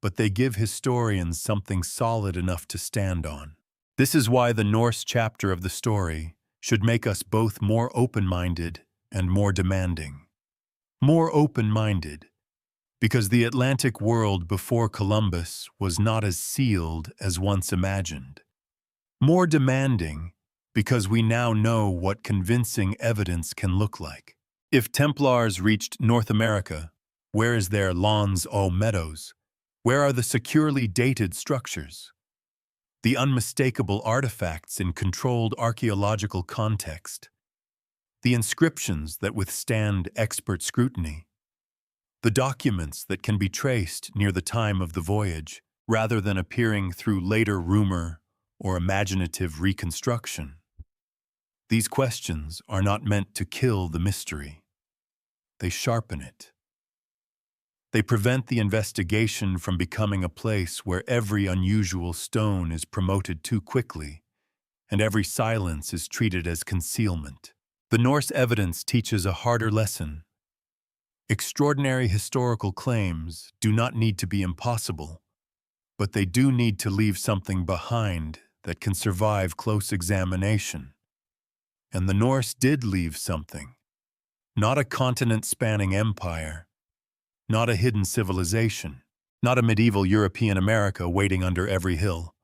but they give historians something solid enough to stand on. This is why the Norse chapter of the story should make us both more open-minded and more demanding. More open-minded, because the Atlantic world before Columbus was not as sealed as once imagined. More demanding, because we now know what convincing evidence can look like. If Templars reached North America, where is their Lons o Meadows? Where are the securely dated structures? The unmistakable artifacts in controlled archaeological context? The inscriptions that withstand expert scrutiny? The documents that can be traced near the time of the voyage, rather than appearing through later rumor or imaginative reconstruction? These questions are not meant to kill the mystery. They sharpen it. They prevent the investigation from becoming a place where every unusual stone is promoted too quickly, and every silence is treated as concealment. The Norse evidence teaches a harder lesson. Extraordinary historical claims do not need to be impossible, but they do need to leave something behind that can survive close examination. And the Norse did leave something. Not a continent-spanning empire, not a hidden civilization, not a medieval European America waiting under every hill.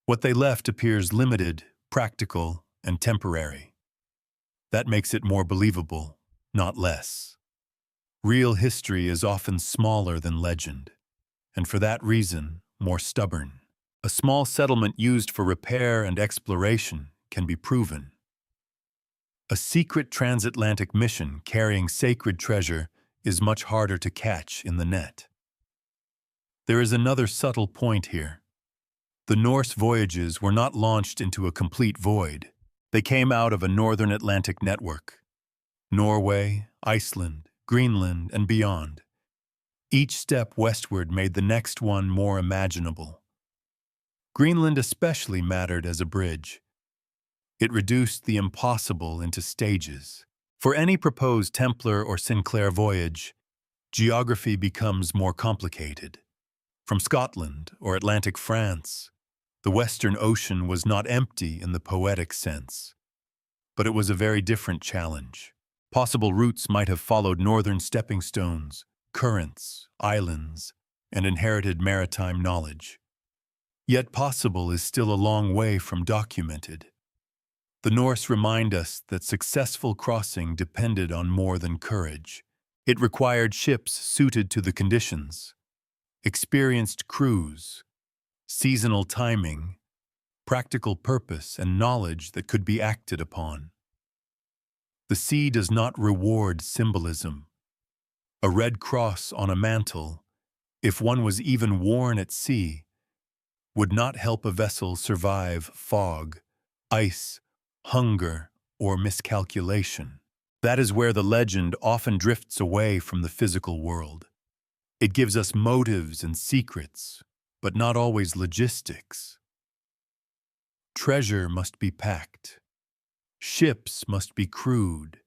What they left appears limited, practical, and temporary. That makes it more believable, not less. Real history is often smaller than legend, and for that reason, more stubborn. A small settlement used for repair and exploration can be proven. A secret transatlantic mission carrying sacred treasure is much harder to catch in the net. There is another subtle point here. The Norse voyages were not launched into a complete void. They came out of a northern Atlantic network. Norway, Iceland, Greenland, and beyond. Each step westward made the next one more imaginable. Greenland especially mattered as a bridge. It reduced the impossible into stages. For any proposed Templar or Sinclair voyage, geography becomes more complicated. From Scotland or Atlantic France, the Western Ocean was not empty in the poetic sense, but it was a very different challenge. Possible routes might have followed northern stepping stones, currents, islands, and inherited maritime knowledge. Yet possible is still a long way from documented. The Norse remind us that successful crossing depended on more than courage. It required ships suited to the conditions, experienced crews, seasonal timing, practical purpose, and knowledge that could be acted upon. The sea does not reward symbolism. A red cross on a mantle, if one was even worn at sea, would not help a vessel survive fog, ice, hunger, or miscalculation. That is where the legend often drifts away from the physical world. It gives us motives and secrets, but not always logistics. Treasure must be packed. Ships must be crewed.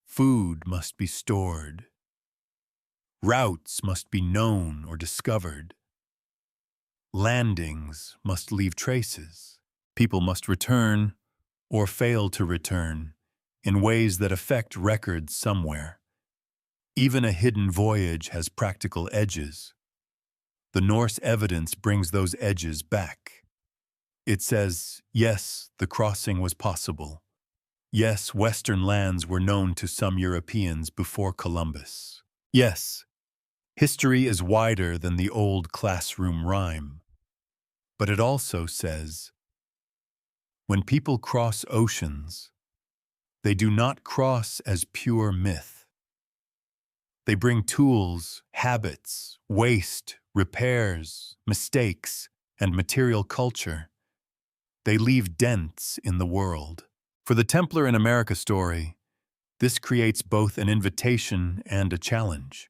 Food must be stored. Routes must be known or discovered. Landings must leave traces. People must return or fail to return in ways that affect records somewhere. Even a hidden voyage has practical edges. The Norse evidence brings those edges back. It says, yes, the crossing was possible. Yes, Western lands were known to some Europeans before Columbus. Yes, history is wider than the old classroom rhyme. But it also says, when people cross oceans, they do not cross as pure myth. They bring tools, habits, waste, repairs, mistakes, and material culture. They leave dents in the world. For the Templar in America story, this creates both an invitation and a challenge.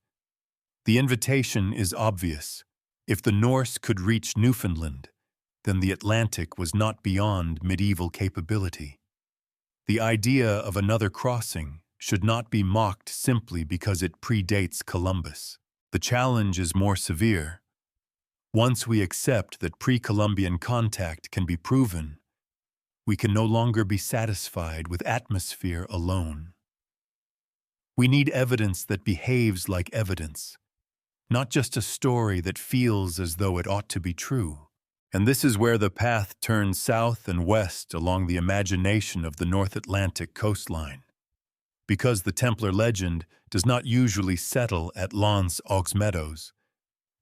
The invitation is obvious. If the Norse could reach Newfoundland, then the Atlantic was not beyond medieval capability. The idea of another crossing should not be mocked simply because it predates Columbus. The challenge is more severe. Once we accept that pre-Columbian contact can be proven, we can no longer be satisfied with atmosphere alone. We need evidence that behaves like evidence, not just a story that feels as though it ought to be true. And this is where the path turns south and west along the imagination of the North Atlantic coastline. Because the Templar legend does not usually settle at L'Anse aux Meadows,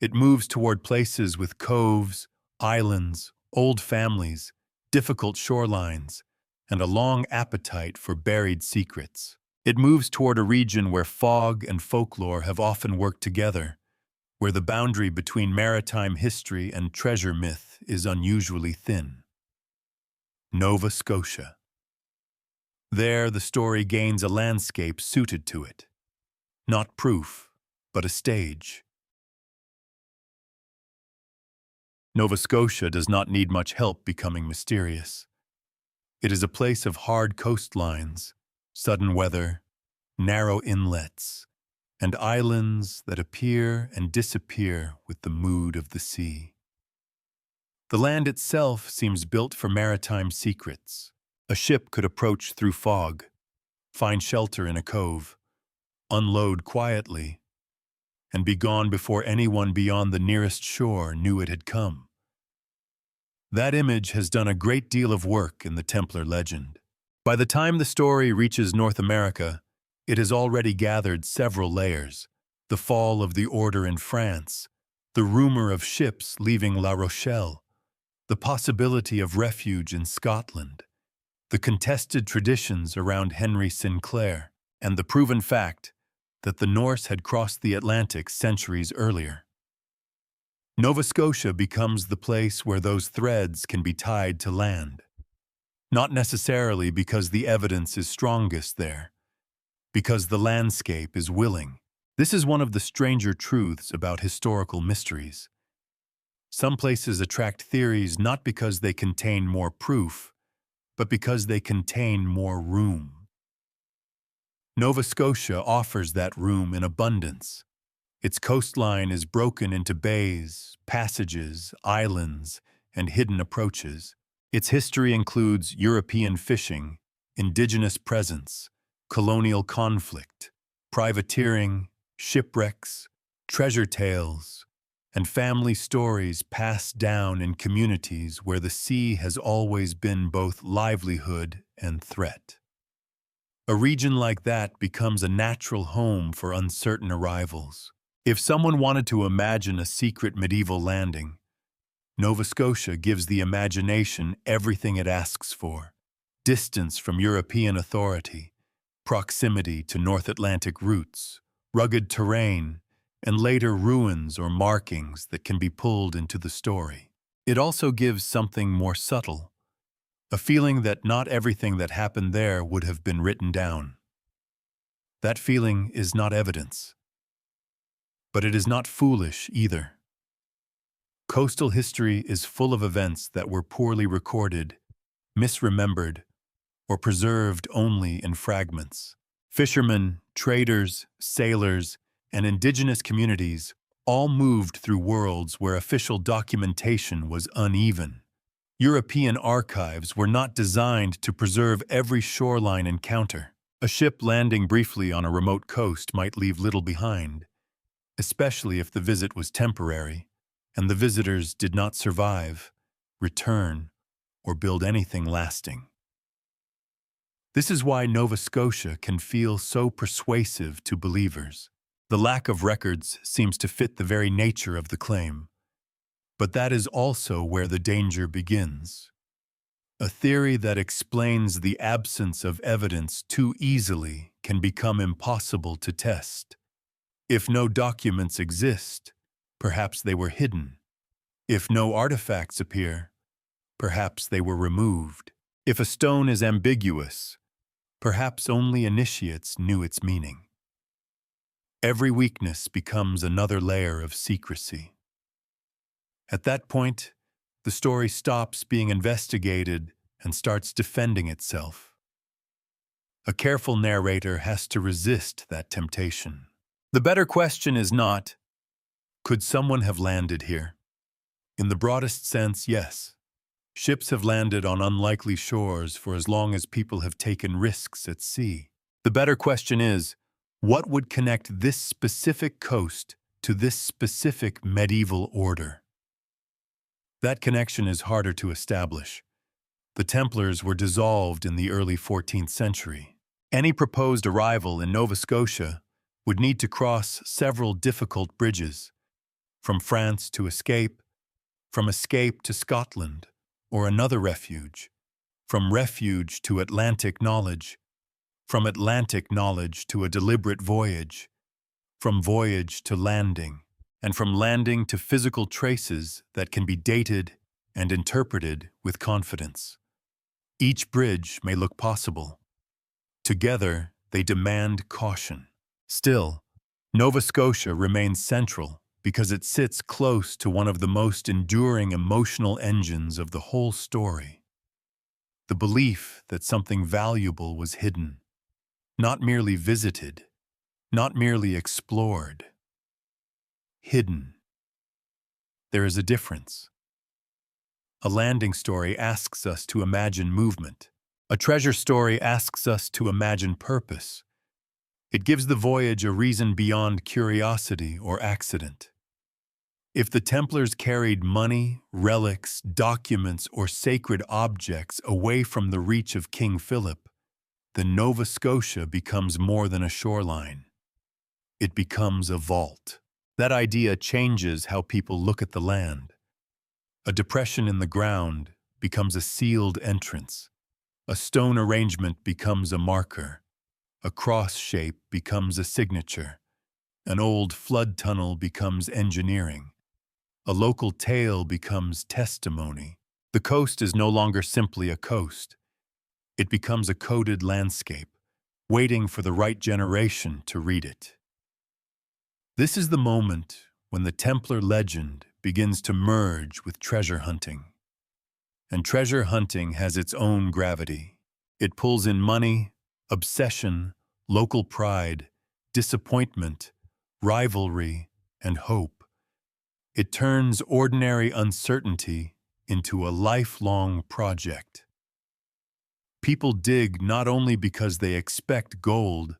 it moves toward places with coves, islands, old families, difficult shorelines, and a long appetite for buried secrets. It moves toward a region where fog and folklore have often worked together, where the boundary between maritime history and treasure myth is unusually thin. Nova Scotia. There, the story gains a landscape suited to it. Not proof, but a stage. Nova Scotia does not need much help becoming mysterious. It is a place of hard coastlines, sudden weather, narrow inlets, and islands that appear and disappear with the mood of the sea. The land itself seems built for maritime secrets. A ship could approach through fog, find shelter in a cove, unload quietly, and be gone before anyone beyond the nearest shore knew it had come. That image has done a great deal of work in the Templar legend. By the time the story reaches North America, it has already gathered several layers: the fall of the order in France, the rumor of ships leaving La Rochelle, the possibility of refuge in Scotland, the contested traditions around Henry Sinclair, and the proven fact that the Norse had crossed the Atlantic centuries earlier. Nova Scotia becomes the place where those threads can be tied to land. Not necessarily because the evidence is strongest there, because the landscape is willing. This is one of the stranger truths about historical mysteries. Some places attract theories not because they contain more proof, but because they contain more room. Nova Scotia offers that room in abundance. Its coastline is broken into bays, passages, islands, and hidden approaches. Its history includes European fishing, indigenous presence, colonial conflict, privateering, shipwrecks, treasure tales, and family stories passed down in communities where the sea has always been both livelihood and threat. A region like that becomes a natural home for uncertain arrivals. If someone wanted to imagine a secret medieval landing, Nova Scotia gives the imagination everything it asks for: distance from European authority, proximity to North Atlantic routes, rugged terrain, and later ruins or markings that can be pulled into the story. It also gives something more subtle, a feeling that not everything that happened there would have been written down. That feeling is not evidence, but it is not foolish either. Coastal history is full of events that were poorly recorded, misremembered, or preserved only in fragments. Fishermen, traders, sailors, and indigenous communities all moved through worlds where official documentation was uneven. European archives were not designed to preserve every shoreline encounter. A ship landing briefly on a remote coast might leave little behind, especially if the visit was temporary and the visitors did not survive, return, or build anything lasting. This is why Nova Scotia can feel so persuasive to believers. The lack of records seems to fit the very nature of the claim. But that is also where the danger begins. A theory that explains the absence of evidence too easily can become impossible to test. If no documents exist, perhaps they were hidden. If no artifacts appear, perhaps they were removed. If a stone is ambiguous, perhaps only initiates knew its meaning. Every weakness becomes another layer of secrecy. At that point, the story stops being investigated and starts defending itself. A careful narrator has to resist that temptation. The better question is not, could someone have landed here? In the broadest sense, yes. Ships have landed on unlikely shores for as long as people have taken risks at sea. The better question is, what would connect this specific coast to this specific medieval order? That connection is harder to establish. The Templars were dissolved in the early 14th century. Any proposed arrival in Nova Scotia would need to cross several difficult bridges, from France to escape, from escape to Scotland, or another refuge, from refuge to Atlantic knowledge, from Atlantic knowledge to a deliberate voyage, from voyage to landing, and from landing to physical traces that can be dated and interpreted with confidence. Each bridge may look possible. Together, they demand caution. Still, Nova Scotia remains central because it sits close to one of the most enduring emotional engines of the whole story. The belief that something valuable was hidden, not merely visited, not merely explored. Hidden. There is a difference. A landing story asks us to imagine movement. A treasure story asks us to imagine purpose. It gives the voyage a reason beyond curiosity or accident. If the Templars carried money, relics, documents, or sacred objects away from the reach of King Philip, then Nova Scotia becomes more than a shoreline. It becomes a vault. That idea changes how people look at the land. A depression in the ground becomes a sealed entrance. A stone arrangement becomes a marker. A cross shape becomes a signature. An old flood tunnel becomes engineering. A local tale becomes testimony. The coast is no longer simply a coast. It becomes a coded landscape, waiting for the right generation to read it. This is the moment when the Templar legend begins to merge with treasure hunting. And treasure hunting has its own gravity. It pulls in money, obsession, local pride, disappointment, rivalry, and hope. It turns ordinary uncertainty into a lifelong project. People dig not only because they expect gold,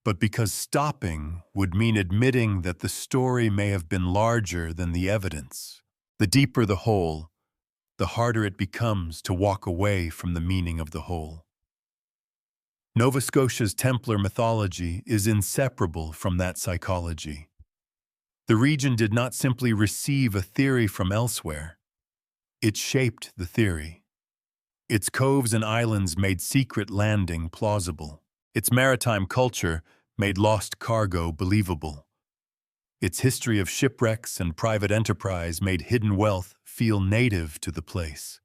but because stopping would mean admitting that the story may have been larger than the evidence. The deeper the hole, the harder it becomes to walk away from the meaning of the hole. Nova Scotia's Templar mythology is inseparable from that psychology. The region did not simply receive a theory from elsewhere. It shaped the theory. Its coves and islands made secret landing plausible. Its maritime culture made lost cargo believable. Its history of shipwrecks and private enterprise made hidden wealth feel native to the place.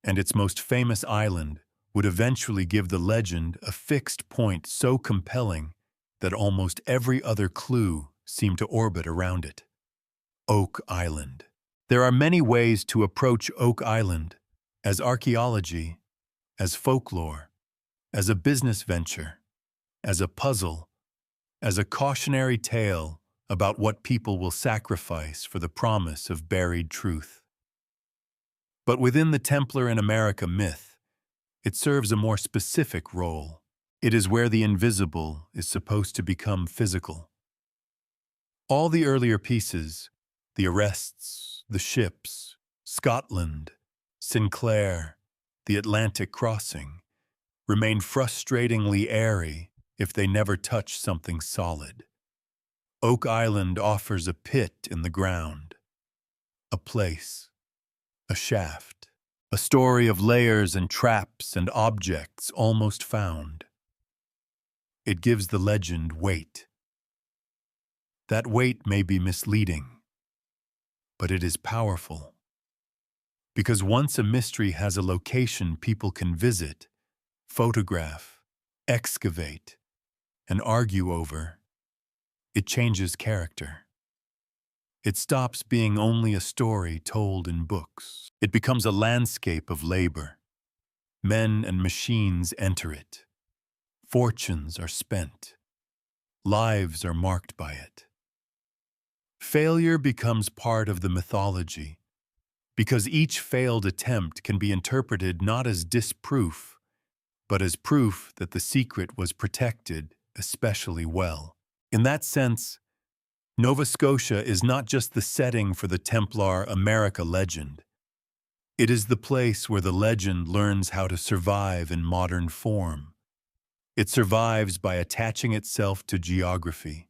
And its most famous island would eventually give the legend a fixed point so compelling that almost every other clue seemed to orbit around it. Oak Island. There are many ways to approach Oak Island, as archaeology, as folklore, as a business venture, as a puzzle, as a cautionary tale about what people will sacrifice for the promise of buried truth. But within the Templar in America myth, it serves a more specific role. It is where the invisible is supposed to become physical. All the earlier pieces, the arrests, the ships, Scotland, Sinclair, the Atlantic crossing, remain frustratingly airy if they never touch something solid. Oak Island offers a pit in the ground, a place, a shaft, a story of layers and traps and objects almost found. It gives the legend weight. That weight may be misleading, but it is powerful. Because once a mystery has a location people can visit, photograph, excavate, and argue over, it changes character. It stops being only a story told in books. It becomes a landscape of labor. Men and machines enter it. Fortunes are spent. Lives are marked by it. Failure becomes part of the mythology, because each failed attempt can be interpreted not as disproof, but as proof that the secret was protected especially well. In that sense, Nova Scotia is not just the setting for the Templar America legend. It is the place where the legend learns how to survive in modern form. It survives by attaching itself to geography.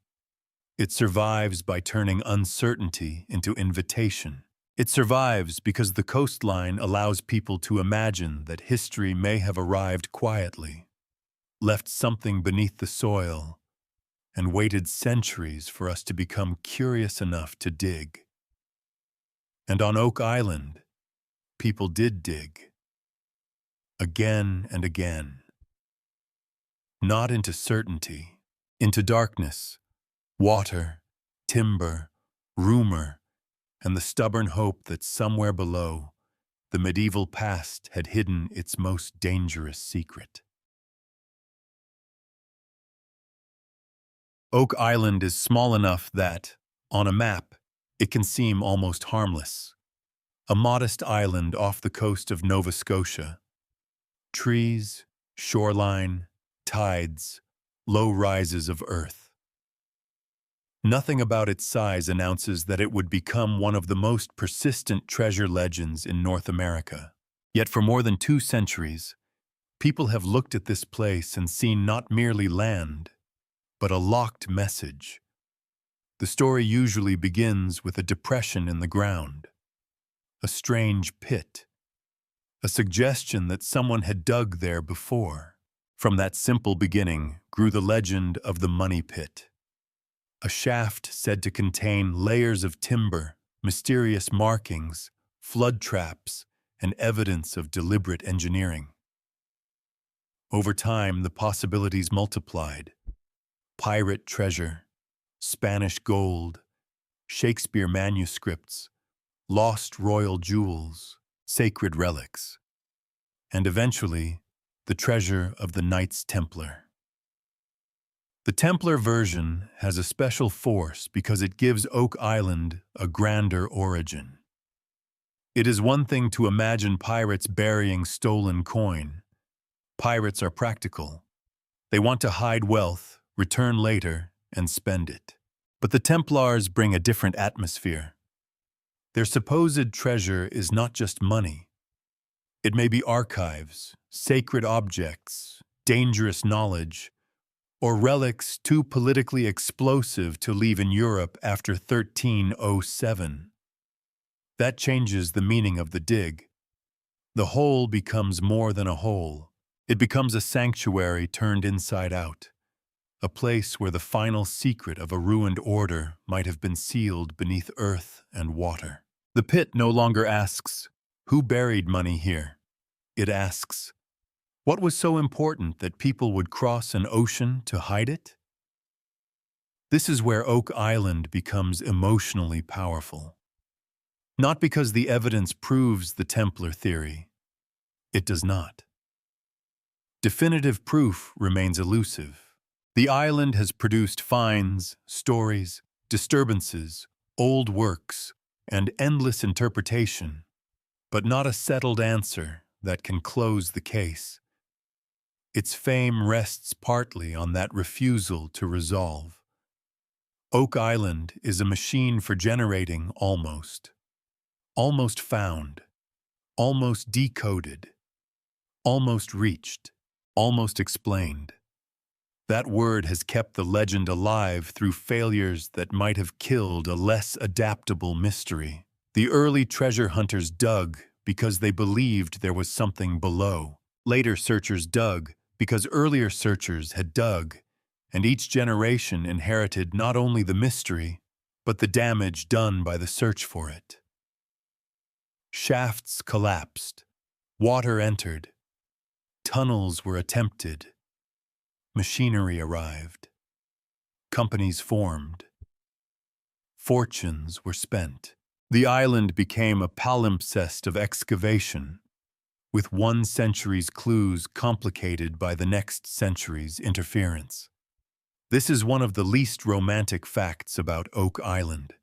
It survives by turning uncertainty into invitation. It survives because the coastline allows people to imagine that history may have arrived quietly, left something beneath the soil, and waited centuries for us to become curious enough to dig. And on Oak Island, people did dig. Again and again. Not into certainty, into darkness, water, timber, rumor, and the stubborn hope that somewhere below, the medieval past had hidden its most dangerous secret. Oak Island is small enough that, on a map, it can seem almost harmless. A modest island off the coast of Nova Scotia. Trees, shoreline, tides, low rises of earth. Nothing about its size announces that it would become one of the most persistent treasure legends in North America. Yet for more than 2 centuries, people have looked at this place and seen not merely land, but a locked message. The story usually begins with a depression in the ground, a strange pit, a suggestion that someone had dug there before. From that simple beginning grew the legend of the money pit, a shaft said to contain layers of timber, mysterious markings, flood traps, and evidence of deliberate engineering. Over time, the possibilities multiplied. Pirate treasure, Spanish gold, Shakespeare manuscripts, lost royal jewels, sacred relics, and eventually, the treasure of the Knights Templar. The Templar version has a special force because it gives Oak Island a grander origin. It is one thing to imagine pirates burying stolen coin. Pirates are practical. They want to hide wealth, return later, and spend it. But the Templars bring a different atmosphere. Their supposed treasure is not just money. It may be archives, sacred objects, dangerous knowledge, or relics too politically explosive to leave in Europe after 1307. That changes the meaning of the dig. The hole becomes more than a hole. It becomes a sanctuary turned inside out, a place where the final secret of a ruined order might have been sealed beneath earth and water. The pit no longer asks, "Who buried money here?" It asks, "What was so important that people would cross an ocean to hide it?" This is where Oak Island becomes emotionally powerful. Not because the evidence proves the Templar theory. It does not. Definitive proof remains elusive. The island has produced finds, stories, disturbances, old works, and endless interpretation, but not a settled answer that can close the case. Its fame rests partly on that refusal to resolve. Oak Island is a machine for generating almost found, almost decoded, almost reached, almost explained. That word has kept the legend alive through failures that might have killed a less adaptable mystery. The early treasure hunters dug because they believed there was something below. Later searchers dug because earlier searchers had dug, and each generation inherited not only the mystery, but the damage done by the search for it. Shafts collapsed, water entered, tunnels were attempted, machinery arrived, companies formed, fortunes were spent. The island became a palimpsest of excavation, with one century's clues complicated by the next century's interference. This is one of the least romantic facts about Oak Island.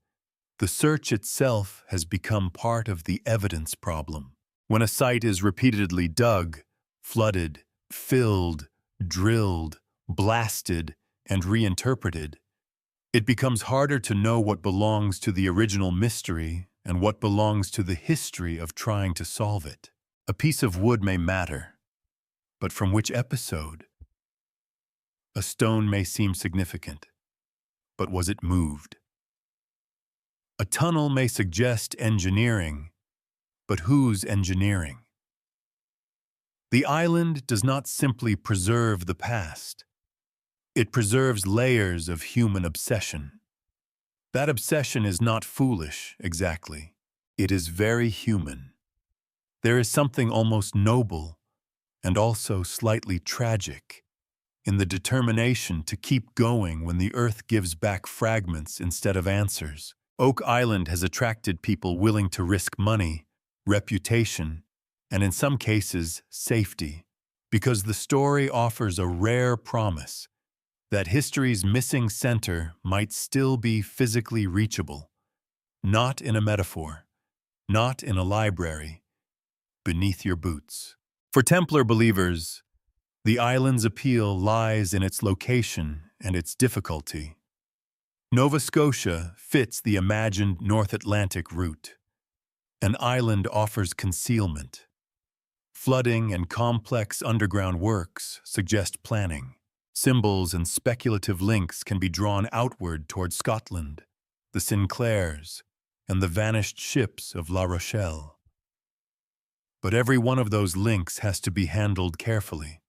The search itself has become part of the evidence problem. When a site is repeatedly dug, flooded, filled, drilled, blasted, and reinterpreted, it becomes harder to know what belongs to the original mystery and what belongs to the history of trying to solve it. A piece of wood may matter, but from which episode? A stone may seem significant, but was it moved? A tunnel may suggest engineering, but whose engineering? The island does not simply preserve the past. It preserves layers of human obsession. That obsession is not foolish, exactly. It is very human. There is something almost noble and also slightly tragic in the determination to keep going when the earth gives back fragments instead of answers. Oak Island has attracted people willing to risk money, reputation, and in some cases, safety, because the story offers a rare promise that history's missing center might still be physically reachable, not in a metaphor, not in a library, beneath your boots. For Templar believers, the island's appeal lies in its location and its difficulty. Nova Scotia fits the imagined North Atlantic route. An island offers concealment. Flooding and complex underground works suggest planning. Symbols and speculative links can be drawn outward toward Scotland, the Sinclairs, and the vanished ships of La Rochelle. But every one of those links has to be handled carefully.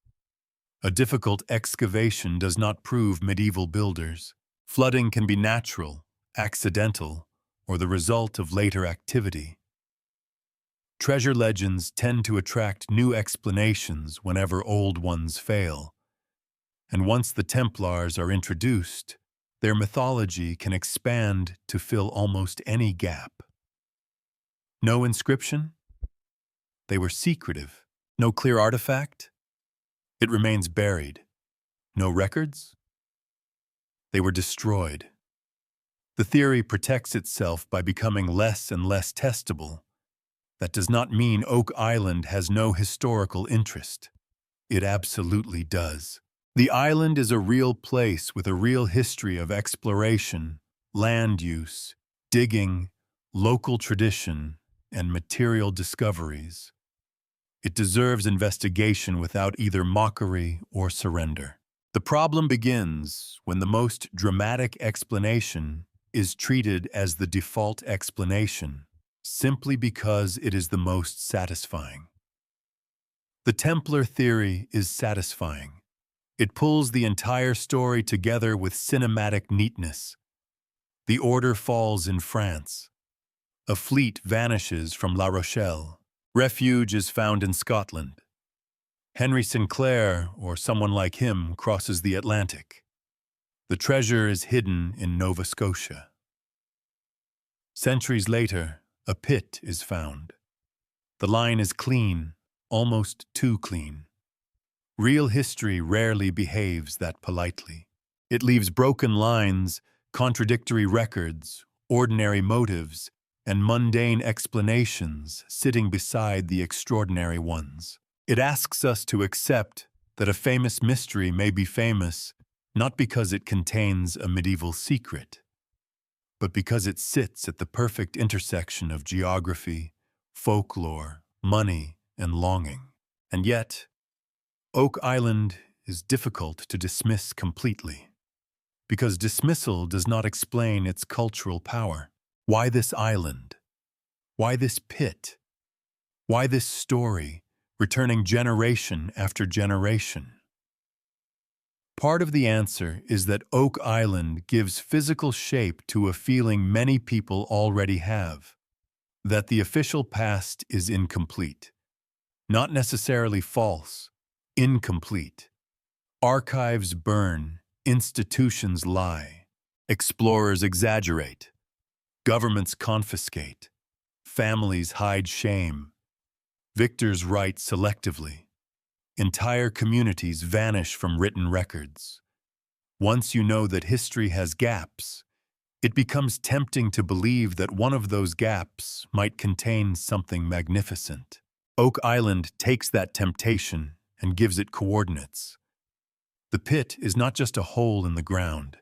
A difficult excavation does not prove medieval builders. Flooding can be natural, accidental, or the result of later activity. Treasure legends tend to attract new explanations whenever old ones fail. And once the Templars are introduced, Their mythology can expand to fill almost any gap. No inscription? They were secretive. No clear artifact? It remains buried. No records? They were destroyed. The theory protects itself by becoming less and less testable. That does not mean Oak Island has no historical interest. It absolutely does. The island is a real place with a real history of exploration, land use, digging, local tradition, and material discoveries. It deserves investigation without either mockery or surrender. The problem begins when the most dramatic explanation is treated as the default explanation, simply because it is the most satisfying. The Templar theory is satisfying. It pulls the entire story together with cinematic neatness. The order falls in France. A fleet vanishes from La Rochelle. Refuge is found in Scotland. Henry Sinclair, or someone like him, crosses the Atlantic. The treasure is hidden in Nova Scotia. Centuries later, a pit is found. The line is clean, almost too clean. Real history rarely behaves that politely. It leaves broken lines, contradictory records, ordinary motives, and mundane explanations sitting beside the extraordinary ones. It asks us to accept that a famous mystery may be famous not because it contains a medieval secret, but because it sits at the perfect intersection of geography, folklore, money, and longing. And yet, Oak Island is difficult to dismiss completely, because dismissal does not explain its cultural power. Why this island? Why this pit? Why this story, returning generation after generation? Part of the answer is that Oak Island gives physical shape to a feeling many people already have, that the official past is incomplete. Not necessarily false, incomplete. Archives burn, institutions lie, explorers exaggerate, governments confiscate, families hide shame, victors write selectively, entire communities vanish from written records. Once you know that history has gaps, it becomes tempting to believe that one of those gaps might contain something magnificent. Oak Island takes that temptation and gives it coordinates. The pit is not just a hole in the ground.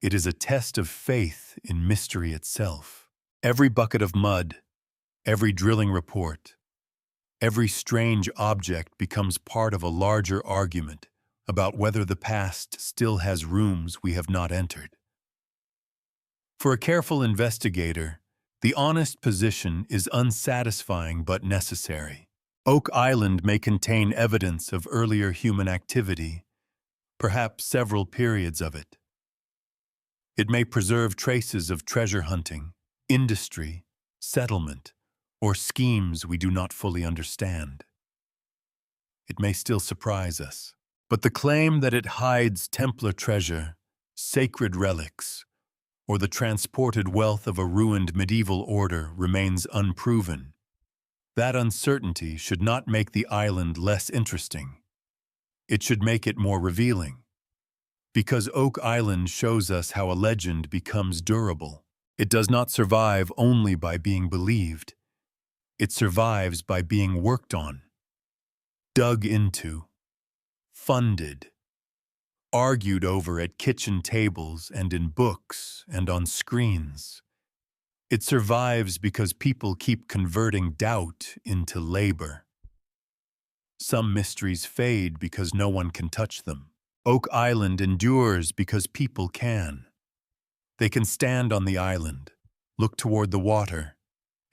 It is a test of faith in mystery itself. Every bucket of mud, every drilling report, every strange object becomes part of a larger argument about whether the past still has rooms we have not entered. For a careful investigator, the honest position is unsatisfying but necessary. Oak Island may contain evidence of earlier human activity, perhaps several periods of it. It may preserve traces of treasure hunting, industry, settlement, or schemes we do not fully understand. It may still surprise us, but the claim that it hides Templar treasure, sacred relics, or the transported wealth of a ruined medieval order remains unproven. That uncertainty should not make the island less interesting. It should make it more revealing. Because Oak Island shows us how a legend becomes durable. It does not survive only by being believed. It survives by being worked on, dug into, funded, argued over at kitchen tables and in books and on screens. It survives because people keep converting doubt into labor. Some mysteries fade because no one can touch them. Oak Island endures because people can. They can stand on the island, look toward the water,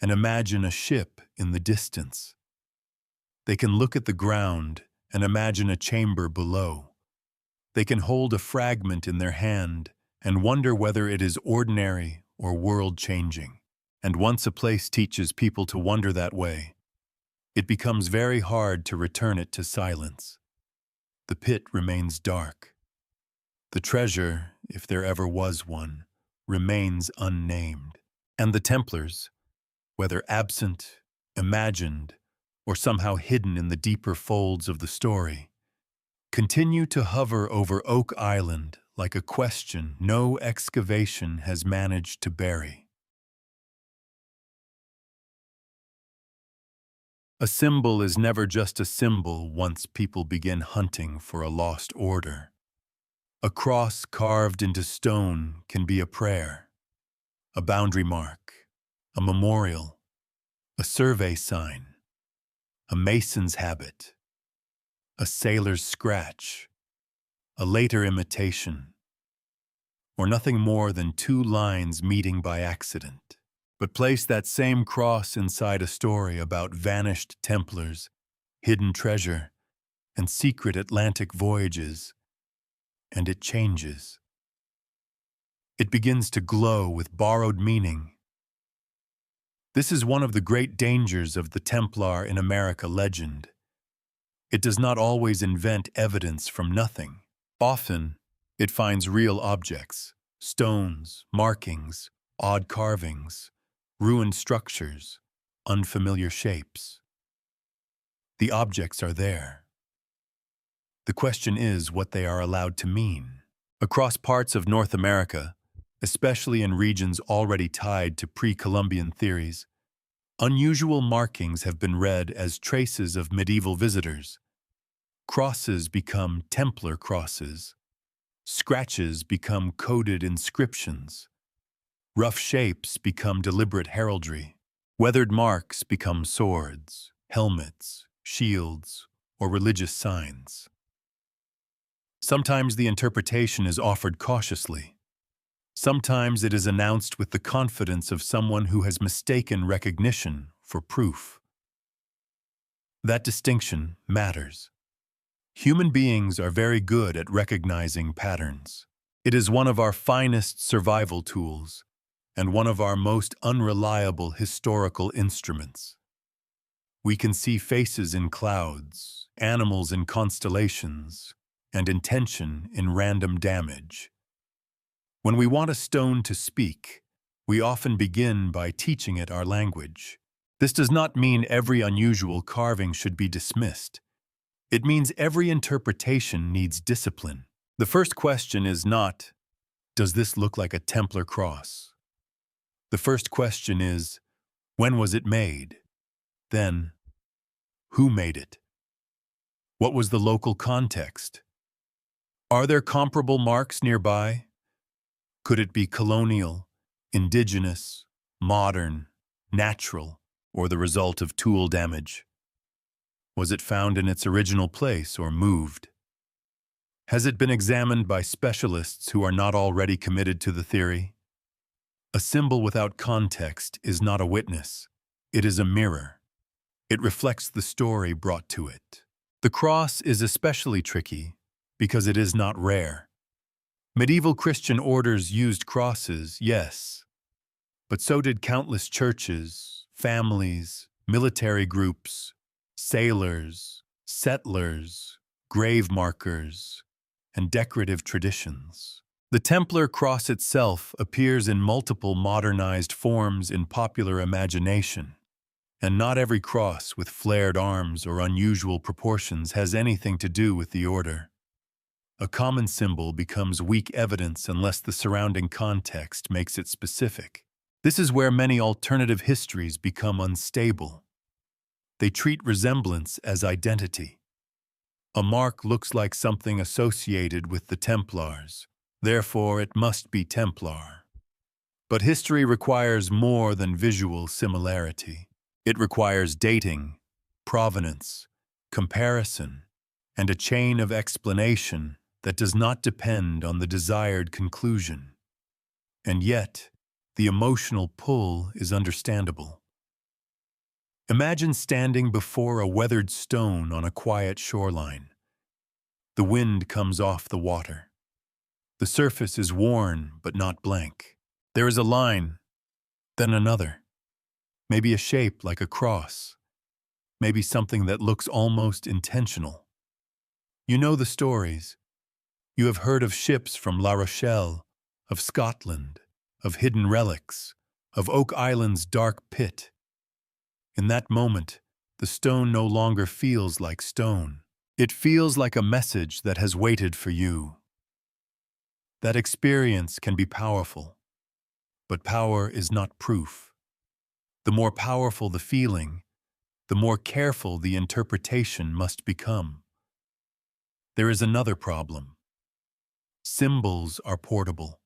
and imagine a ship in the distance. They can look at the ground and imagine a chamber below. They can hold a fragment in their hand and wonder whether it is ordinary or world-changing. And once a place teaches people to wonder that way, it becomes very hard to return it to silence. The pit remains dark. The treasure, if there ever was one, remains unnamed. And the Templars, whether absent, imagined, or somehow hidden in the deeper folds of the story, continue to hover over Oak Island like a question no excavation has managed to bury. A symbol is never just a symbol once people begin hunting for a lost order. A cross carved into stone can be a prayer, a boundary mark, a memorial, a survey sign, a mason's habit, a sailor's scratch, a later imitation, or nothing more than two lines meeting by accident. But place that same cross inside a story about vanished Templars, hidden treasure, and secret Atlantic voyages, and it changes. It begins to glow with borrowed meaning. This is one of the great dangers of the Templar in America legend. It does not always invent evidence from nothing. Often, it finds real objects, stones, markings, odd carvings, ruined structures, unfamiliar shapes. The objects are there. The question is what they are allowed to mean. Across parts of North America, especially in regions already tied to pre-Columbian theories, unusual markings have been read as traces of medieval visitors. Crosses become Templar crosses. Scratches become coded inscriptions. Rough shapes become deliberate heraldry. Weathered marks become swords, helmets, shields, or religious signs. Sometimes the interpretation is offered cautiously. Sometimes it is announced with the confidence of someone who has mistaken recognition for proof. That distinction matters. Human beings are very good at recognizing patterns. It is one of our finest survival tools and one of our most unreliable historical instruments. We can see faces in clouds, animals in constellations, and intention in random damage. When we want a stone to speak, we often begin by teaching it our language. This does not mean every unusual carving should be dismissed. It means every interpretation needs discipline. The first question is not, does this look like a Templar cross? The first question is, when was it made? Then, who made it? What was the local context? Are there comparable marks nearby? Could it be colonial, indigenous, modern, natural, or the result of tool damage? Was it found in its original place or moved? Has it been examined by specialists who are not already committed to the theory? A symbol without context is not a witness. It is a mirror. It reflects the story brought to it. The cross is especially tricky because it is not rare. Medieval Christian orders used crosses, yes, but so did countless churches, families, military groups, sailors, settlers, grave markers, and decorative traditions. The Templar cross itself appears in multiple modernized forms in popular imagination, and not every cross with flared arms or unusual proportions has anything to do with the order. A common symbol becomes weak evidence unless the surrounding context makes it specific. This is where many alternative histories become unstable. They treat resemblance as identity. A mark looks like something associated with the Templars. Therefore, it must be Templar. But history requires more than visual similarity. It requires dating, provenance, comparison, and a chain of explanation that does not depend on the desired conclusion. And yet, the emotional pull is understandable. Imagine standing before a weathered stone on a quiet shoreline. The wind comes off the water. The surface is worn but not blank. There is a line, then another. Maybe a shape like a cross. Maybe something that looks almost intentional. You know the stories. You have heard of ships from La Rochelle, of Scotland, of hidden relics, of Oak Island's dark pit. In that moment, the stone no longer feels like stone. It feels like a message that has waited for you. That experience can be powerful, but power is not proof. The more powerful the feeling, the more careful the interpretation must become. There is another problem. Symbols are portable.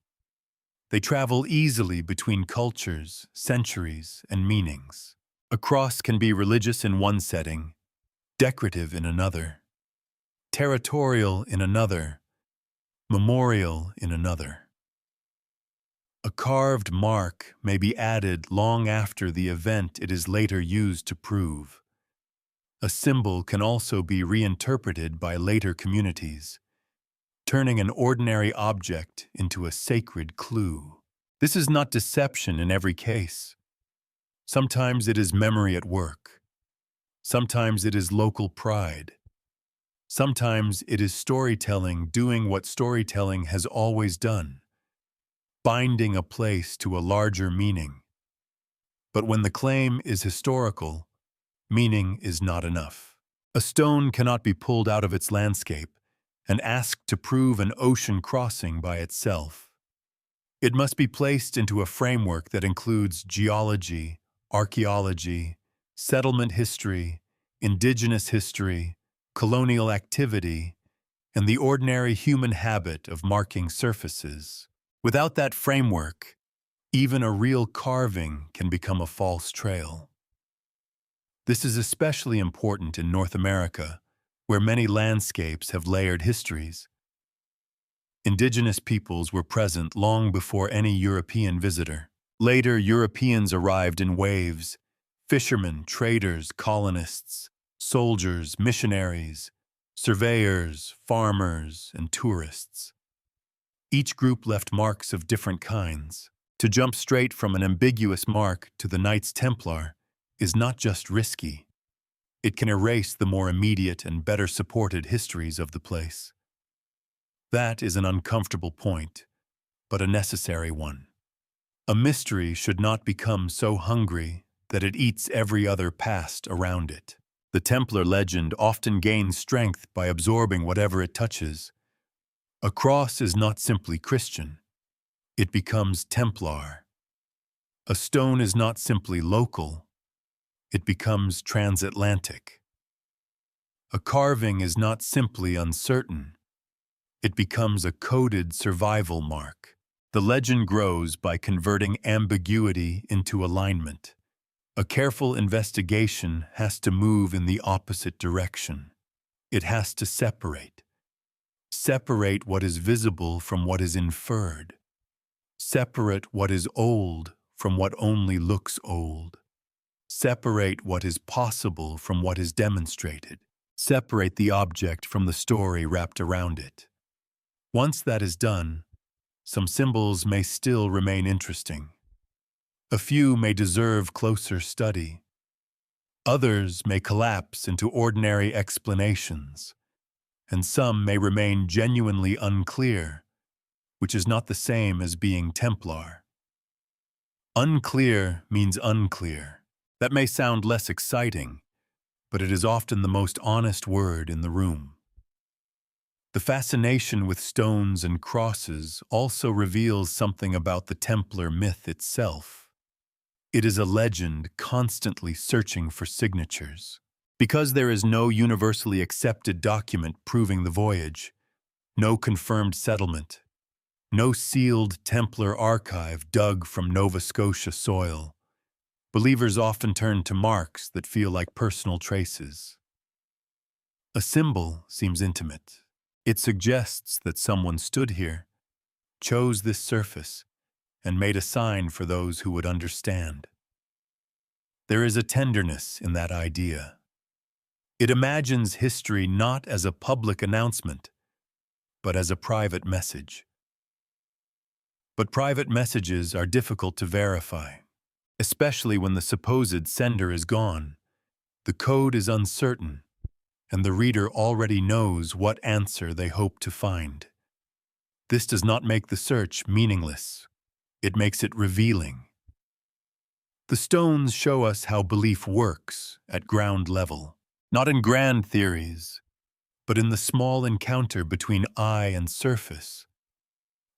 They travel easily between cultures, centuries, and meanings. A cross can be religious in one setting, decorative in another, territorial in another, memorial in another. A carved mark may be added long after the event it is later used to prove. A symbol can also be reinterpreted by later communities, turning an ordinary object into a sacred clue. This is not deception in every case. Sometimes it is memory at work. Sometimes it is local pride. Sometimes it is storytelling doing what storytelling has always done, binding a place to a larger meaning. But when the claim is historical, meaning is not enough. A stone cannot be pulled out of its landscape and asked to prove an ocean crossing by itself. It must be placed into a framework that includes geology, archaeology, settlement history, indigenous history, colonial activity, and the ordinary human habit of marking surfaces. Without that framework, even a real carving can become a false trail. This is especially important in North America, where many landscapes have layered histories. Indigenous peoples were present long before any European visitor. Later, Europeans arrived in waves: fishermen, traders, colonists, soldiers, missionaries, surveyors, farmers, and tourists. Each group left marks of different kinds. To jump straight from an ambiguous mark to the Knights Templar is not just risky. It can erase the more immediate and better supported histories of the place. That is an uncomfortable point, but a necessary one. A mystery should not become so hungry that it eats every other past around it. The Templar legend often gains strength by absorbing whatever it touches. A cross is not simply Christian. It becomes Templar. A stone is not simply local. It becomes transatlantic. A carving is not simply uncertain. It becomes a coded survival mark. The legend grows by converting ambiguity into alignment. A careful investigation has to move in the opposite direction. It has to separate. Separate what is visible from what is inferred. Separate what is old from what only looks old. Separate what is possible from what is demonstrated. Separate the object from the story wrapped around it. Once that is done, some symbols may still remain interesting. A few may deserve closer study. Others may collapse into ordinary explanations, and some may remain genuinely unclear, which is not the same as being Templar. Unclear means unclear. That may sound less exciting, but it is often the most honest word in the room. The fascination with stones and crosses also reveals something about the Templar myth itself. It is a legend constantly searching for signatures. Because there is no universally accepted document proving the voyage, no confirmed settlement, no sealed Templar archive dug from Nova Scotia soil, believers often turn to marks that feel like personal traces. A symbol seems intimate. It suggests that someone stood here, chose this surface, and made a sign for those who would understand. There is a tenderness in that idea. It imagines history not as a public announcement, but as a private message. But private messages are difficult to verify, especially when the supposed sender is gone. The code is uncertain, and the reader already knows what answer they hope to find. This does not make the search meaningless. It makes it revealing. The stones show us how belief works at ground level, not in grand theories, but in the small encounter between eye and surface.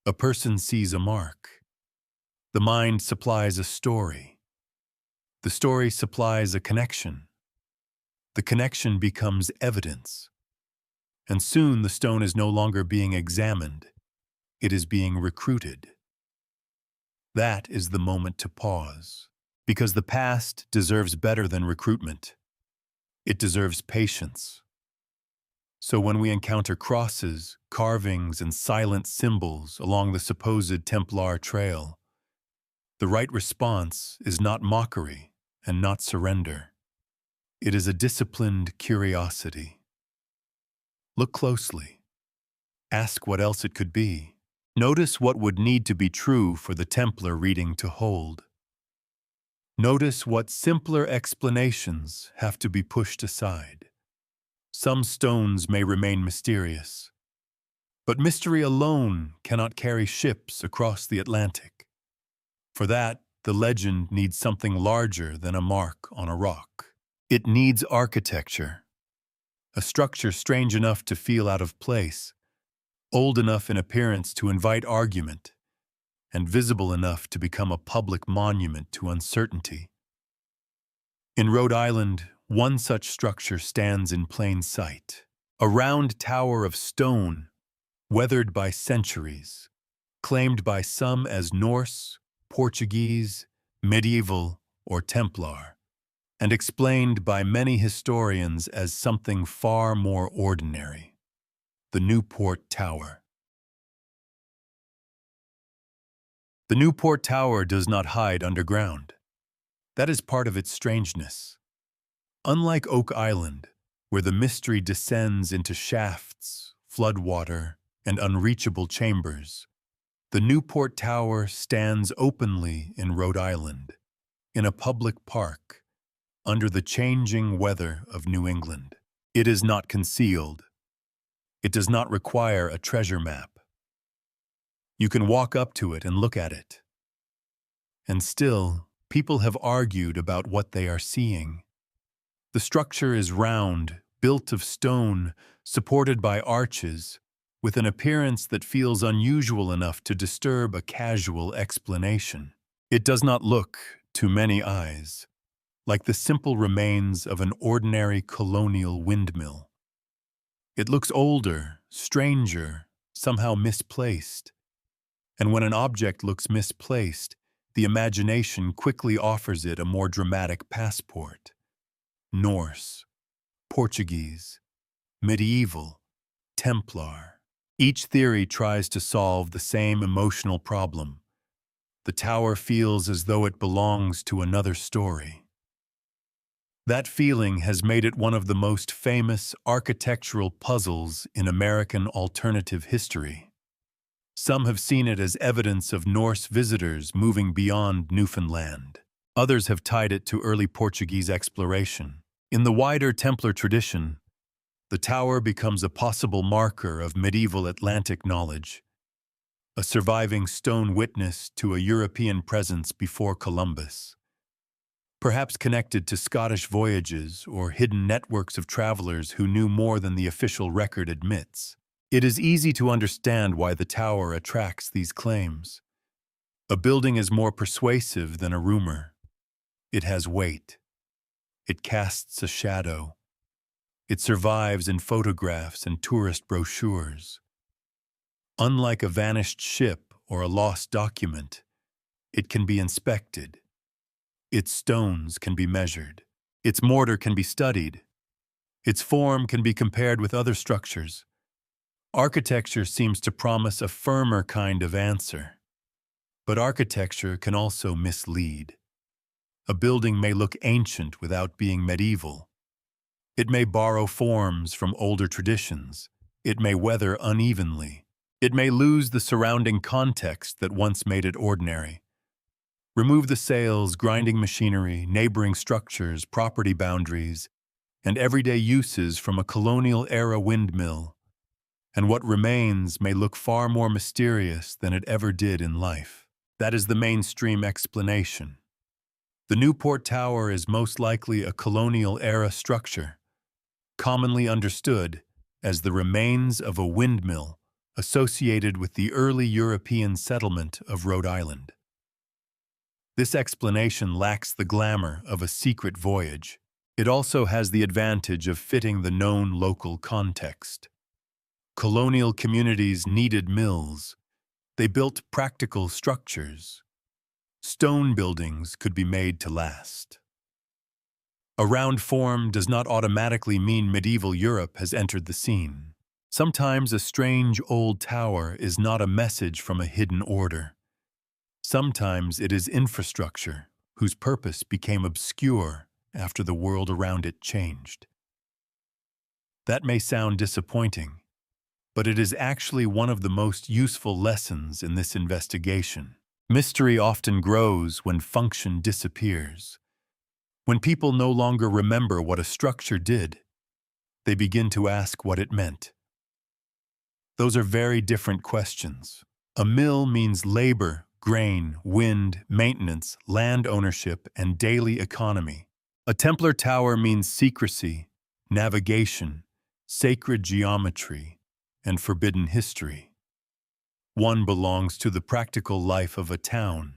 A person sees a mark. The mind supplies a story. The story supplies a connection. The connection becomes evidence. And soon the stone is no longer being examined. It is being recruited. That is the moment to pause, because the past deserves better than recruitment. It deserves patience. So when we encounter crosses, carvings, and silent symbols along the supposed Templar trail, the right response is not mockery and not surrender. It is a disciplined curiosity. Look closely. Ask what else it could be. Notice what would need to be true for the Templar reading to hold. Notice what simpler explanations have to be pushed aside. Some stones may remain mysterious, but mystery alone cannot carry ships across the Atlantic. For that, the legend needs something larger than a mark on a rock. It needs architecture, a structure strange enough to feel out of place, old enough in appearance to invite argument, and visible enough to become a public monument to uncertainty. In Rhode Island, one such structure stands in plain sight, a round tower of stone, weathered by centuries, claimed by some as Norse, Portuguese, medieval, or Templar, and explained by many historians as something far more ordinary: the Newport Tower. The Newport Tower does not hide underground. That is part of its strangeness. Unlike Oak Island, where the mystery descends into shafts, floodwater, and unreachable chambers, the Newport Tower stands openly in Rhode Island, in a public park, under the changing weather of New England. It is not concealed. It does not require a treasure map. You can walk up to it and look at it. And still, people have argued about what they are seeing. The structure is round, built of stone, supported by arches, with an appearance that feels unusual enough to disturb a casual explanation. It does not look, to many eyes, like the simple remains of an ordinary colonial windmill. It looks older, stranger, somehow misplaced. And when an object looks misplaced, the imagination quickly offers it a more dramatic passport. Norse, Portuguese, medieval, Templar. Each theory tries to solve the same emotional problem. The tower feels as though it belongs to another story. That feeling has made it one of the most famous architectural puzzles in American alternative history. Some have seen it as evidence of Norse visitors moving beyond Newfoundland. Others have tied it to early Portuguese exploration. In the wider Templar tradition, the tower becomes a possible marker of medieval Atlantic knowledge, a surviving stone witness to a European presence before Columbus. Perhaps connected to Scottish voyages or hidden networks of travelers who knew more than the official record admits. It is easy to understand why the tower attracts these claims. A building is more persuasive than a rumor. It has weight. It casts a shadow. It survives in photographs and tourist brochures. Unlike a vanished ship or a lost document, it can be inspected. Its stones can be measured. Its mortar can be studied. Its form can be compared with other structures. Architecture seems to promise a firmer kind of answer. But architecture can also mislead. A building may look ancient without being medieval. It may borrow forms from older traditions. It may weather unevenly. It may lose the surrounding context that once made it ordinary. Remove the sails, grinding machinery, neighboring structures, property boundaries, and everyday uses from a colonial-era windmill, and what remains may look far more mysterious than it ever did in life. That is the mainstream explanation. The Newport Tower is most likely a colonial-era structure, commonly understood as the remains of a windmill associated with the early European settlement of Rhode Island. This explanation lacks the glamour of a secret voyage. It also has the advantage of fitting the known local context. Colonial communities needed mills. They built practical structures. Stone buildings could be made to last. A round form does not automatically mean medieval Europe has entered the scene. Sometimes a strange old tower is not a message from a hidden order. Sometimes it is infrastructure whose purpose became obscure after the world around it changed. That may sound disappointing, but it is actually one of the most useful lessons in this investigation. Mystery often grows when function disappears. When people no longer remember what a structure did, they begin to ask what it meant. Those are very different questions. A mill means labor, grain, wind, maintenance, land ownership, and daily economy. A Templar tower means secrecy, navigation, sacred geometry, and forbidden history. One belongs to the practical life of a town.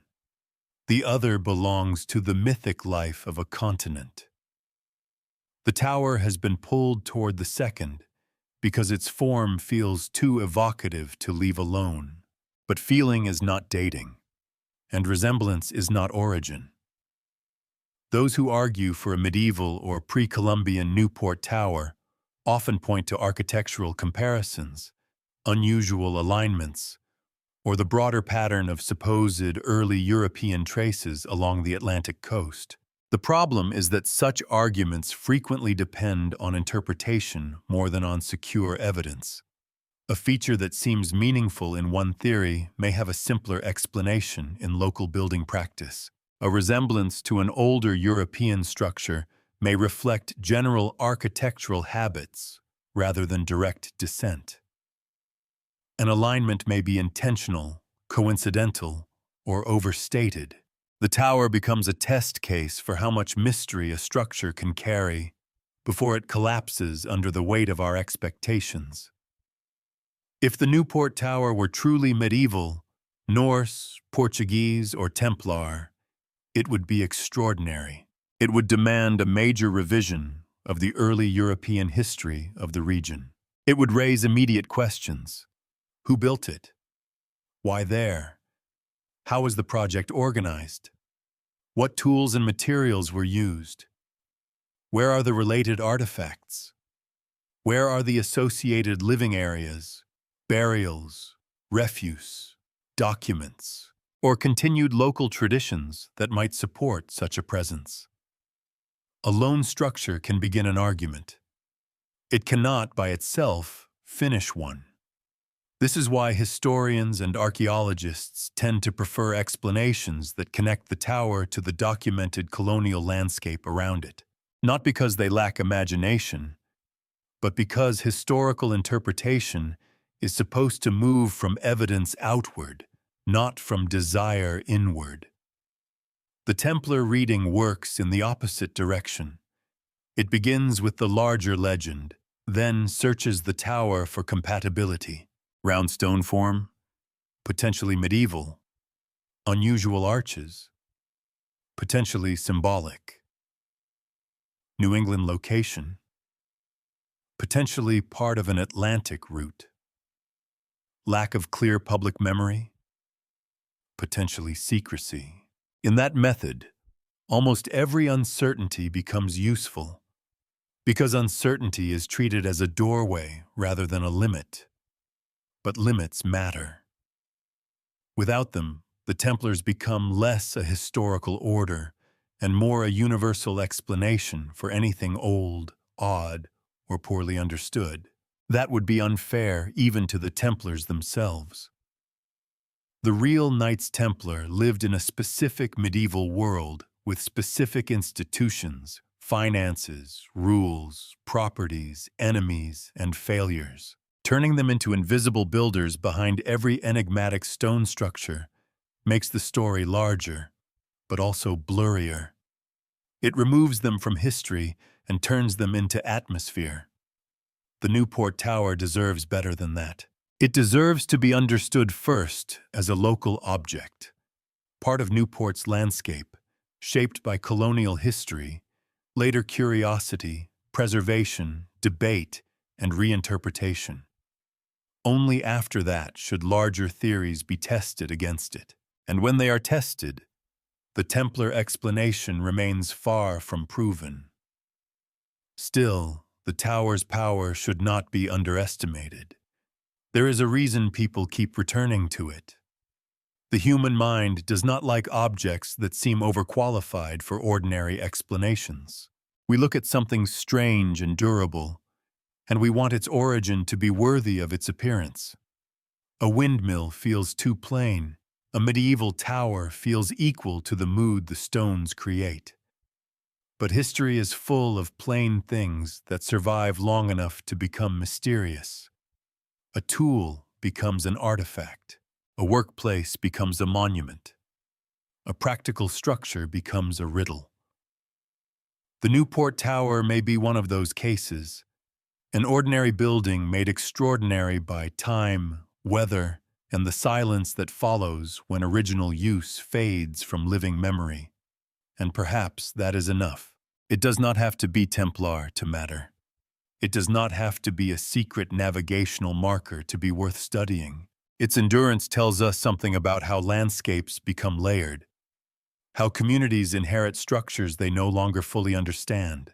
The other belongs to the mythic life of a continent. The tower has been pulled toward the second because its form feels too evocative to leave alone. But feeling is not dating, and resemblance is not origin. Those who argue for a medieval or pre-Columbian Newport Tower often point to architectural comparisons, unusual alignments, or the broader pattern of supposed early European traces along the Atlantic coast. The problem is that such arguments frequently depend on interpretation more than on secure evidence. A feature that seems meaningful in one theory may have a simpler explanation in local building practice. A resemblance to an older European structure may reflect general architectural habits rather than direct descent. An alignment may be intentional, coincidental, or overstated. The tower becomes a test case for how much mystery a structure can carry before it collapses under the weight of our expectations. If the Newport Tower were truly medieval, Norse, Portuguese, or Templar, it would be extraordinary. It would demand a major revision of the early European history of the region. It would raise immediate questions. Who built it? Why there? How was the project organized? What tools and materials were used? Where are the related artifacts? Where are the associated living areas, burials, refuse, documents, or continued local traditions that might support such a presence? A lone structure can begin an argument. It cannot, by itself, finish one. This is why historians and archaeologists tend to prefer explanations that connect the tower to the documented colonial landscape around it. Not because they lack imagination, but because historical interpretation is supposed to move from evidence outward, not from desire inward. The Templar reading works in the opposite direction. It begins with the larger legend, then searches the tower for compatibility. Round stone form, potentially medieval, unusual arches, potentially symbolic. New England location, potentially part of an Atlantic route. Lack of clear public memory, potentially secrecy. In that method, almost every uncertainty becomes useful, because uncertainty is treated as a doorway rather than a limit. But limits matter. Without them, the Templars become less a historical order and more a universal explanation for anything old, odd, or poorly understood. That would be unfair even to the Templars themselves. The real Knights Templar lived in a specific medieval world with specific institutions, finances, rules, properties, enemies, and failures. Turning them into invisible builders behind every enigmatic stone structure makes the story larger, but also blurrier. It removes them from history and turns them into atmosphere. The Newport Tower deserves better than that. It deserves to be understood first as a local object, part of Newport's landscape, shaped by colonial history, later curiosity, preservation, debate, and reinterpretation. Only after that should larger theories be tested against it. And when they are tested, the Templar explanation remains far from proven. Still, the tower's power should not be underestimated. There is a reason people keep returning to it. The human mind does not like objects that seem overqualified for ordinary explanations. We look at something strange and durable, and we want its origin to be worthy of its appearance. A windmill feels too plain. A medieval tower feels equal to the mood the stones create. But history is full of plain things that survive long enough to become mysterious. A tool becomes an artifact. A workplace becomes a monument. A practical structure becomes a riddle. The Newport Tower may be one of those cases, an ordinary building made extraordinary by time, weather, and the silence that follows when original use fades from living memory. And perhaps that is enough. It does not have to be Templar to matter. It does not have to be a secret navigational marker to be worth studying. Its endurance tells us something about how landscapes become layered, how communities inherit structures they no longer fully understand,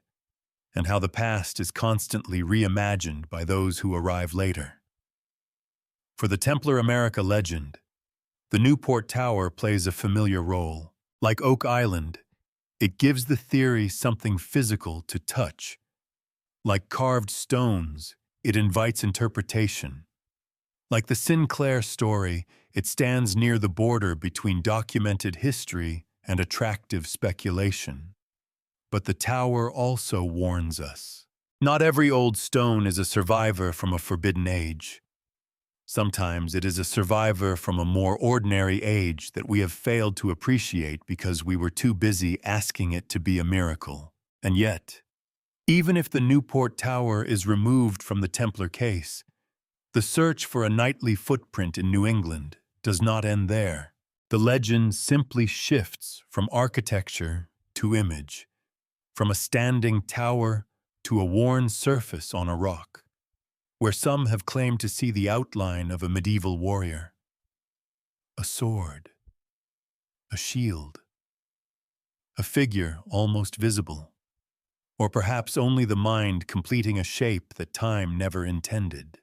and how the past is constantly reimagined by those who arrive later. For the Templar America legend, the Newport Tower plays a familiar role. Like Oak Island, it gives the theory something physical to touch. Like carved stones, it invites interpretation. Like the Sinclair story, it stands near the border between documented history and attractive speculation. But the tower also warns us. Not every old stone is a survivor from a forbidden age. Sometimes it is a survivor from a more ordinary age that we have failed to appreciate because we were too busy asking it to be a miracle. And yet, even if the Newport Tower is removed from the Templar case, the search for a knightly footprint in New England does not end there. The legend simply shifts from architecture to image, from a standing tower to a worn surface on a rock, where some have claimed to see the outline of a medieval warrior. A sword, a shield, a figure almost visible, or perhaps only the mind completing a shape that time never intended.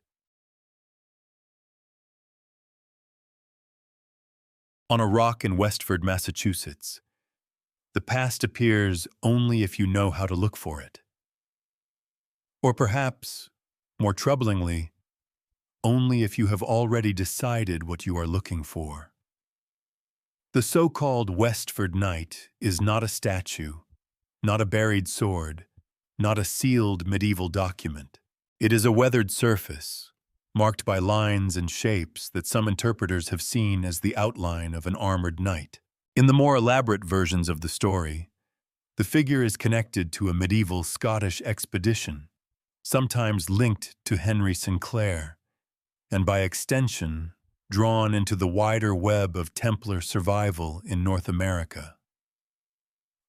On a rock in Westford, Massachusetts, the past appears only if you know how to look for it. Or perhaps, more troublingly, only if you have already decided what you are looking for. The so-called Westford Knight is not a statue, not a buried sword, not a sealed medieval document. It is a weathered surface, marked by lines and shapes that some interpreters have seen as the outline of an armored knight. In the more elaborate versions of the story, the figure is connected to a medieval Scottish expedition, sometimes linked to Henry Sinclair, and by extension, drawn into the wider web of Templar survival in North America.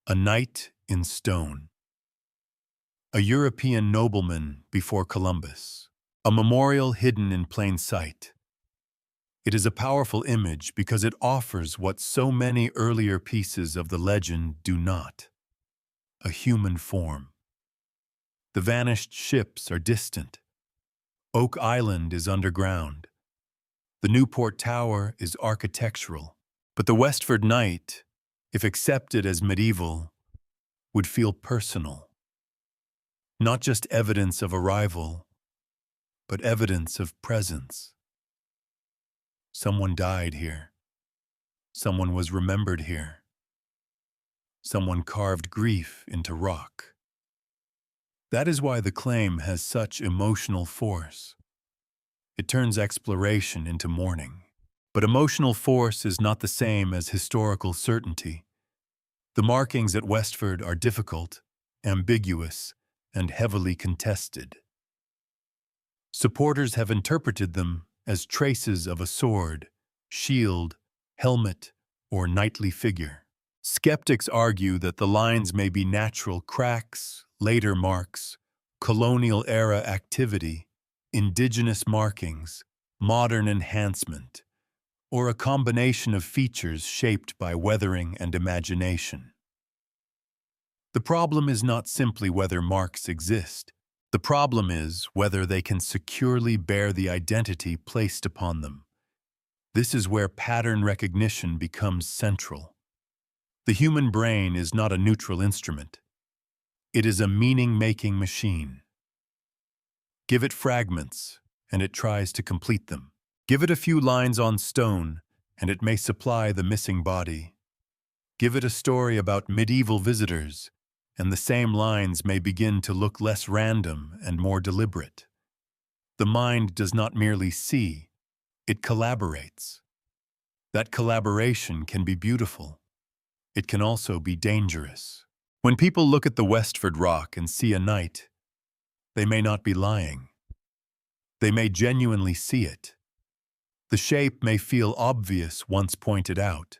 A knight in stone. A European nobleman before Columbus. A memorial hidden in plain sight. It is a powerful image because it offers what so many earlier pieces of the legend do not: a human form. The vanished ships are distant. Oak Island is underground. The Newport Tower is architectural. But the Westford Knight, if accepted as medieval, would feel personal. Not just evidence of arrival, but evidence of presence. Someone died here. Someone was remembered here. Someone carved grief into rock. That is why the claim has such emotional force. It turns exploration into mourning. But emotional force is not the same as historical certainty. The markings at Westford are difficult, ambiguous, and heavily contested. Supporters have interpreted them as traces of a sword, shield, helmet, or knightly figure. Skeptics argue that the lines may be natural cracks, later marks, colonial-era activity, indigenous markings, modern enhancement, or a combination of features shaped by weathering and imagination. The problem is not simply whether marks exist. The problem is whether they can securely bear the identity placed upon them. This is where pattern recognition becomes central. The human brain is not a neutral instrument. It is a meaning-making machine. Give it fragments, and it tries to complete them. Give it a few lines on stone, and it may supply the missing body. Give it a story about medieval visitors, and the same lines may begin to look less random and more deliberate. The mind does not merely see, it collaborates. That collaboration can be beautiful. It can also be dangerous. When people look at the Westford Rock and see a knight, they may not be lying. They may genuinely see it. The shape may feel obvious once pointed out.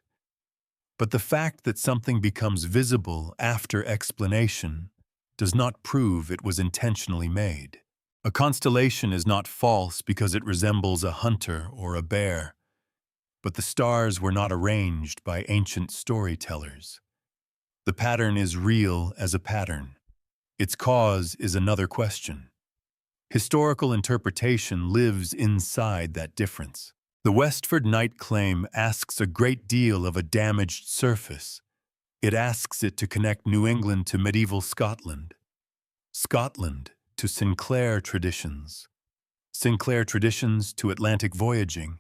But the fact that something becomes visible after explanation does not prove it was intentionally made. A constellation is not false because it resembles a hunter or a bear, but the stars were not arranged by ancient storytellers. The pattern is real as a pattern. Its cause is another question. Historical interpretation lives inside that difference. The Westford Knight claim asks a great deal of a damaged surface. It asks it to connect New England to medieval Scotland, Scotland to Sinclair traditions, Sinclair traditions to Atlantic voyaging,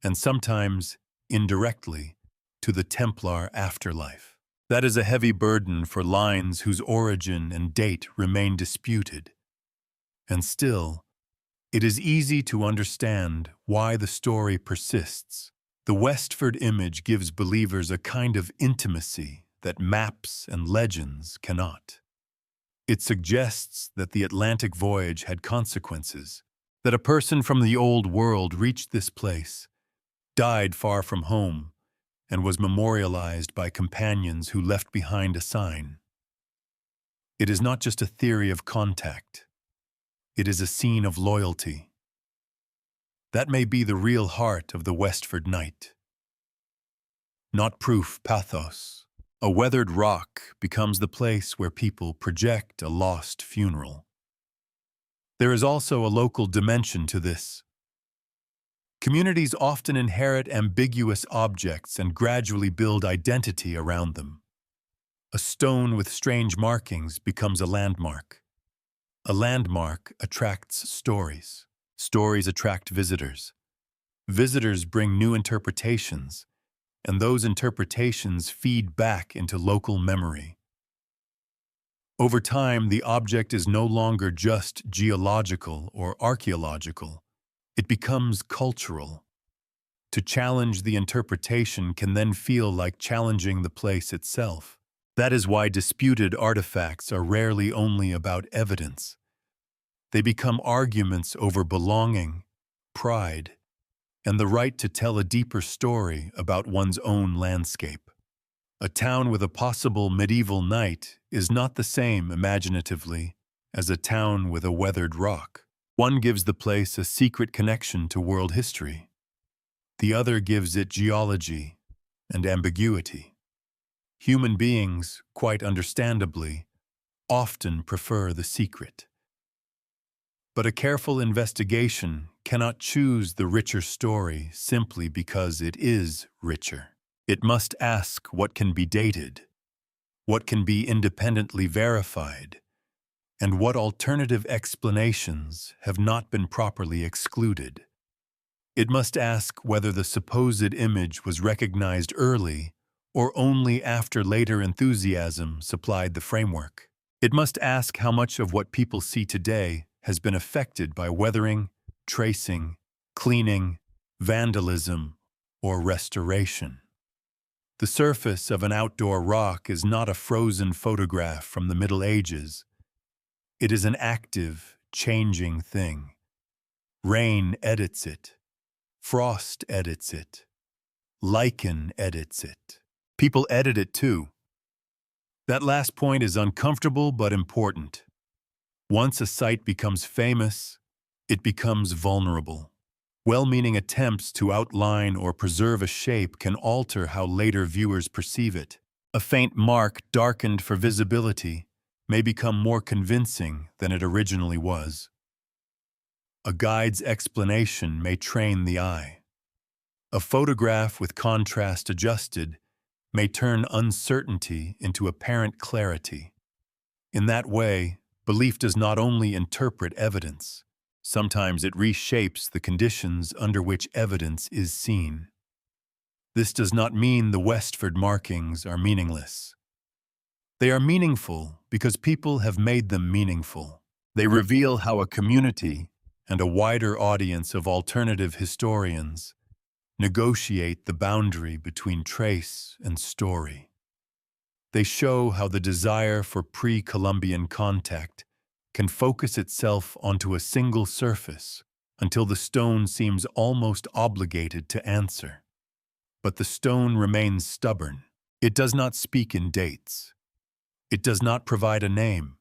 and sometimes, indirectly, to the Templar afterlife. That is a heavy burden for lines whose origin and date remain disputed. And still, it is easy to understand why the story persists. The Westford image gives believers a kind of intimacy that maps and legends cannot. It suggests that the Atlantic voyage had consequences, that a person from the old world reached this place, died far from home, and was memorialized by companions who left behind a sign. It is not just a theory of contact. It is a scene of loyalty. That may be the real heart of the Westford Knight. Not proof, pathos. A weathered rock becomes the place where people project a lost funeral. There is also a local dimension to this. Communities often inherit ambiguous objects and gradually build identity around them. A stone with strange markings becomes a landmark. A landmark attracts stories. Stories attract visitors. Visitors bring new interpretations, and those interpretations feed back into local memory. Over time, the object is no longer just geological or archaeological. It becomes cultural. To challenge the interpretation can then feel like challenging the place itself. That is why disputed artifacts are rarely only about evidence. They become arguments over belonging, pride, and the right to tell a deeper story about one's own landscape. A town with a possible medieval knight is not the same, imaginatively, as a town with a weathered rock. One gives the place a secret connection to world history. The other gives it geology and ambiguity. Human beings, quite understandably, often prefer the secret. But a careful investigation cannot choose the richer story simply because it is richer. It must ask what can be dated, what can be independently verified, and what alternative explanations have not been properly excluded. It must ask whether the supposed image was recognized early or only after later enthusiasm supplied the framework. It must ask how much of what people see today has been affected by weathering, tracing, cleaning, vandalism, or restoration. The surface of an outdoor rock is not a frozen photograph from the Middle Ages. It is an active, changing thing. Rain edits it. Frost edits it. Lichen edits it. People edit it too. That last point is uncomfortable but important. Once a site becomes famous, it becomes vulnerable. Well-meaning attempts to outline or preserve a shape can alter how later viewers perceive it. A faint mark darkened for visibility may become more convincing than it originally was. A guide's explanation may train the eye. A photograph with contrast adjusted may turn uncertainty into apparent clarity. In that way, belief does not only interpret evidence, sometimes it reshapes the conditions under which evidence is seen. This does not mean the Westford markings are meaningless. They are meaningful because people have made them meaningful. They reveal how a community and a wider audience of alternative historians negotiate the boundary between trace and story. They show how the desire for pre-Columbian contact can focus itself onto a single surface until the stone seems almost obligated to answer. But the stone remains stubborn. It does not speak in dates. It does not provide a name.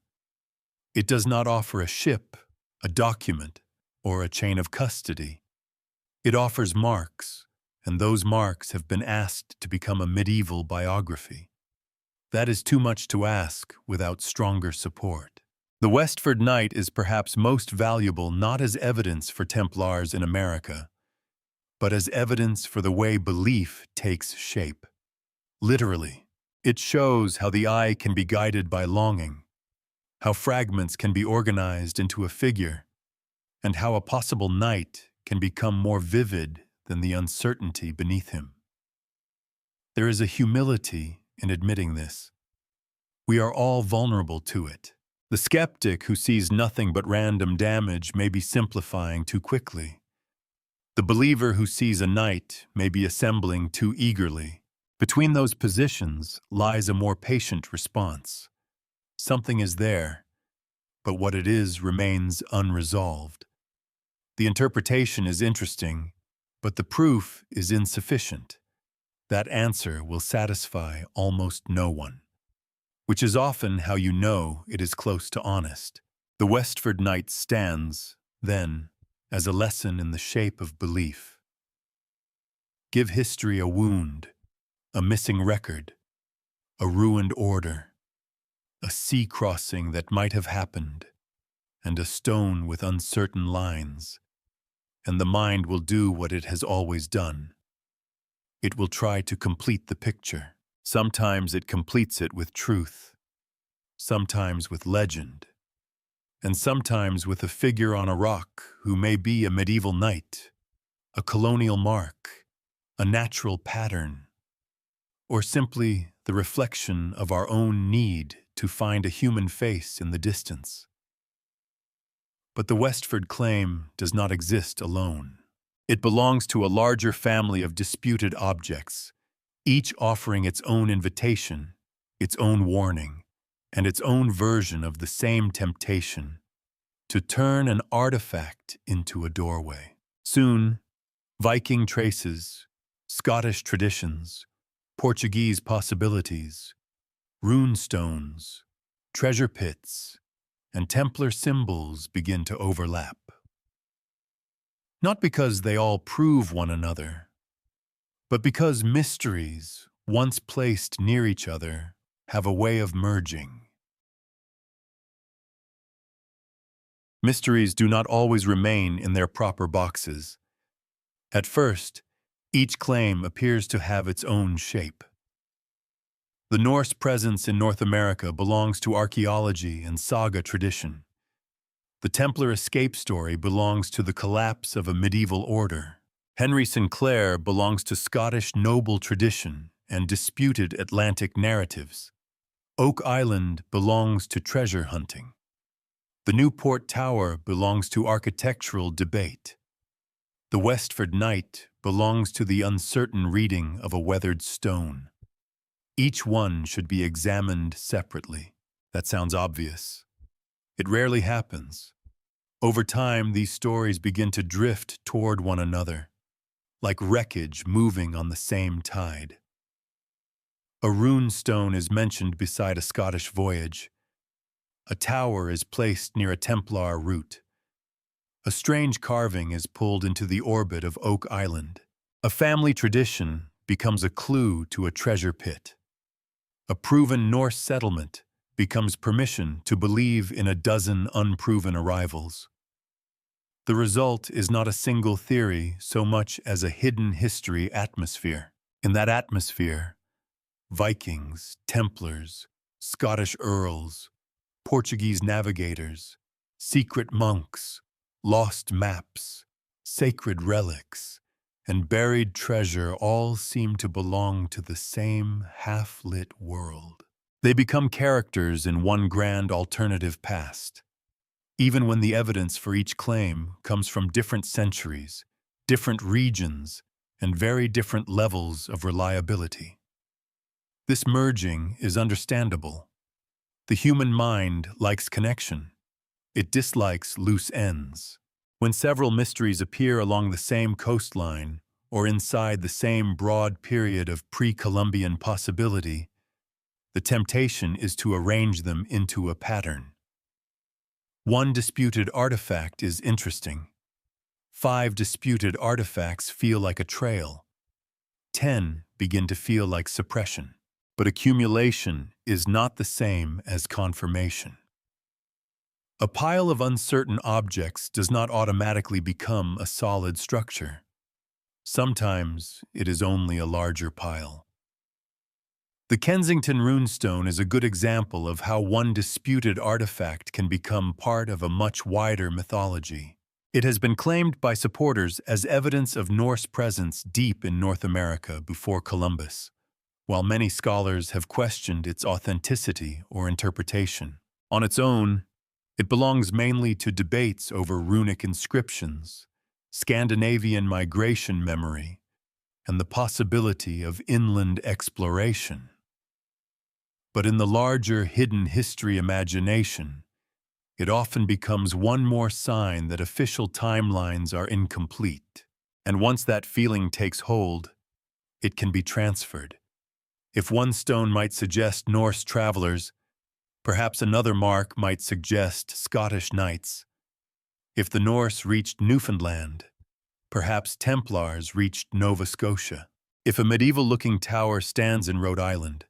It does not offer a ship, a document, or a chain of custody. It offers marks, and those marks have been asked to become a medieval biography. That is too much to ask without stronger support. The Westford Knight is perhaps most valuable not as evidence for Templars in America, but as evidence for the way belief takes shape. Literally, it shows how the eye can be guided by longing, how fragments can be organized into a figure, and how a possible knight can become more vivid than the uncertainty beneath him. There is a humility in admitting this. We are all vulnerable to it. The skeptic who sees nothing but random damage may be simplifying too quickly. The believer who sees a knight may be assembling too eagerly. Between those positions lies a more patient response. Something is there, but what it is remains unresolved. The interpretation is interesting, but the proof is insufficient. That answer will satisfy almost no one, which is often how you know it is close to honest. The Westford Knight stands, then, as a lesson in the shape of belief. Give history a wound, a missing record, a ruined order, a sea crossing that might have happened, and a stone with uncertain lines, and the mind will do what it has always done. It will try to complete the picture. Sometimes it completes it with truth, sometimes with legend, and sometimes with a figure on a rock who may be a medieval knight, a colonial mark, a natural pattern, or simply the reflection of our own need to find a human face in the distance. But the Westford claim does not exist alone. It belongs to a larger family of disputed objects, each offering its own invitation, its own warning, and its own version of the same temptation to turn an artifact into a doorway. Soon, Viking traces, Scottish traditions, Portuguese possibilities, rune stones, treasure pits, and Templar symbols begin to overlap. Not because they all prove one another, but because mysteries, once placed near each other, have a way of merging. Mysteries do not always remain in their proper boxes. At first, each claim appears to have its own shape. The Norse presence in North America belongs to archaeology and saga tradition. The Templar escape story belongs to the collapse of a medieval order. Henry Sinclair belongs to Scottish noble tradition and disputed Atlantic narratives. Oak Island belongs to treasure hunting. The Newport Tower belongs to architectural debate. The Westford Knight belongs to the uncertain reading of a weathered stone. Each one should be examined separately. That sounds obvious. It rarely happens. Over time, these stories begin to drift toward one another, like wreckage moving on the same tide. A rune stone is mentioned beside a Scottish voyage. A tower is placed near a Templar route. A strange carving is pulled into the orbit of Oak Island. A family tradition becomes a clue to a treasure pit. A proven Norse settlement becomes permission to believe in a dozen unproven arrivals. The result is not a single theory so much as a hidden history atmosphere. In that atmosphere, Vikings, Templars, Scottish earls, Portuguese navigators, secret monks, lost maps, sacred relics, and buried treasure all seem to belong to the same half-lit world. They become characters in one grand alternative past, even when the evidence for each claim comes from different centuries, different regions, and very different levels of reliability. This merging is understandable. The human mind likes connection. It dislikes loose ends. When several mysteries appear along the same coastline or inside the same broad period of pre-Columbian possibility, the temptation is to arrange them into a pattern. One disputed artifact is interesting. 5 disputed artifacts feel like a trail. 10 begin to feel like suppression. But accumulation is not the same as confirmation. A pile of uncertain objects does not automatically become a solid structure. Sometimes it is only a larger pile. The Kensington runestone is a good example of how one disputed artifact can become part of a much wider mythology. It has been claimed by supporters as evidence of Norse presence deep in North America before Columbus, while many scholars have questioned its authenticity or interpretation. On its own, it belongs mainly to debates over runic inscriptions, Scandinavian migration memory, and the possibility of inland exploration. But in the larger hidden history imagination, it often becomes one more sign that official timelines are incomplete. And once that feeling takes hold, it can be transferred. If one stone might suggest Norse travelers, perhaps another mark might suggest Scottish knights. If the Norse reached Newfoundland, perhaps Templars reached Nova Scotia. If a medieval-looking tower stands in Rhode Island,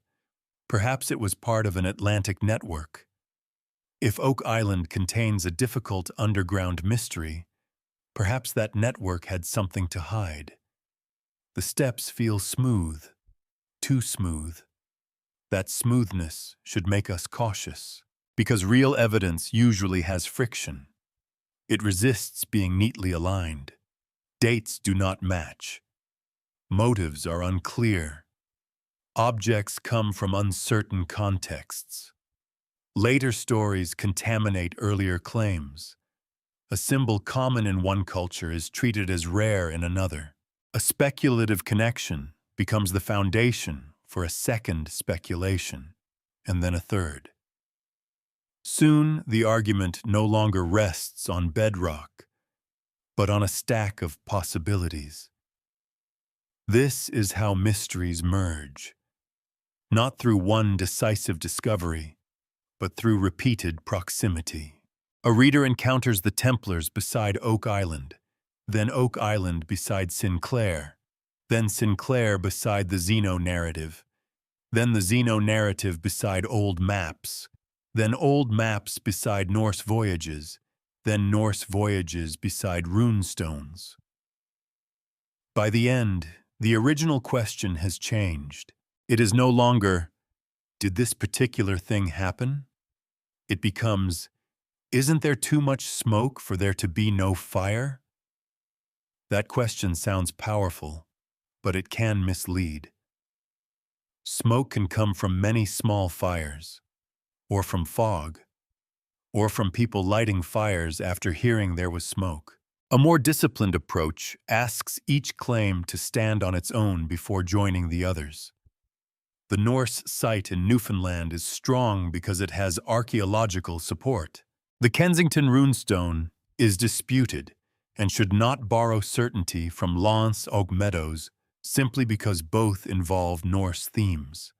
perhaps it was part of an Atlantic network. If Oak Island contains a difficult underground mystery, perhaps that network had something to hide. The steps feel smooth. Too smooth. That smoothness should make us cautious, because real evidence usually has friction. It resists being neatly aligned. Dates do not match. Motives are unclear. Objects come from uncertain contexts. Later stories contaminate earlier claims. A symbol common in one culture is treated as rare in another. A speculative connection becomes the foundation for a second speculation, and then a third. Soon, the argument no longer rests on bedrock, but on a stack of possibilities. This is how mysteries merge, not through one decisive discovery, but through repeated proximity. A reader encounters the Templars beside Oak Island, then Oak Island beside Sinclair, then Sinclair beside the Zeno narrative, then the Zeno narrative beside old maps, then old maps beside Norse voyages, then Norse voyages beside runestones. By the end, the original question has changed. It is no longer, did this particular thing happen? It becomes, isn't there too much smoke for there to be no fire? That question sounds powerful, but it can mislead. Smoke can come from many small fires, or from fog, or from people lighting fires after hearing there was smoke. A more disciplined approach asks each claim to stand on its own before joining the others. The Norse site in Newfoundland is strong because it has archaeological support. The Kensington runestone is disputed and should not borrow certainty from Lance og Meadows simply because both involve Norse themes.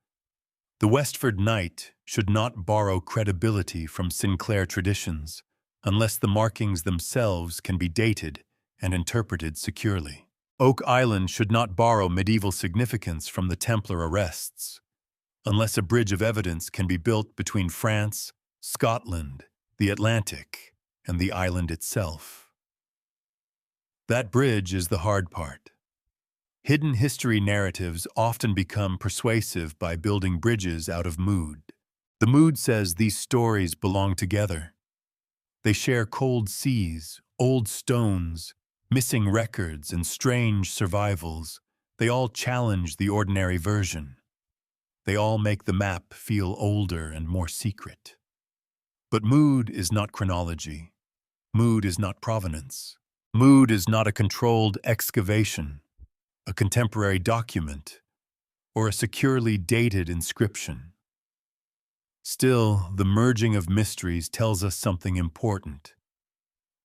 The Westford Knight should not borrow credibility from Sinclair traditions unless the markings themselves can be dated and interpreted securely. Oak Island should not borrow medieval significance from the Templar arrests unless a bridge of evidence can be built between France, Scotland, the Atlantic, and the island itself. That bridge is the hard part. Hidden history narratives often become persuasive by building bridges out of mood. The mood says these stories belong together. They share cold seas, old stones, missing records, and strange survivals. They all challenge the ordinary version. They all make the map feel older and more secret. But mood is not chronology. Mood is not provenance. Mood is not a controlled excavation, a contemporary document, or a securely dated inscription. Still, the merging of mysteries tells us something important.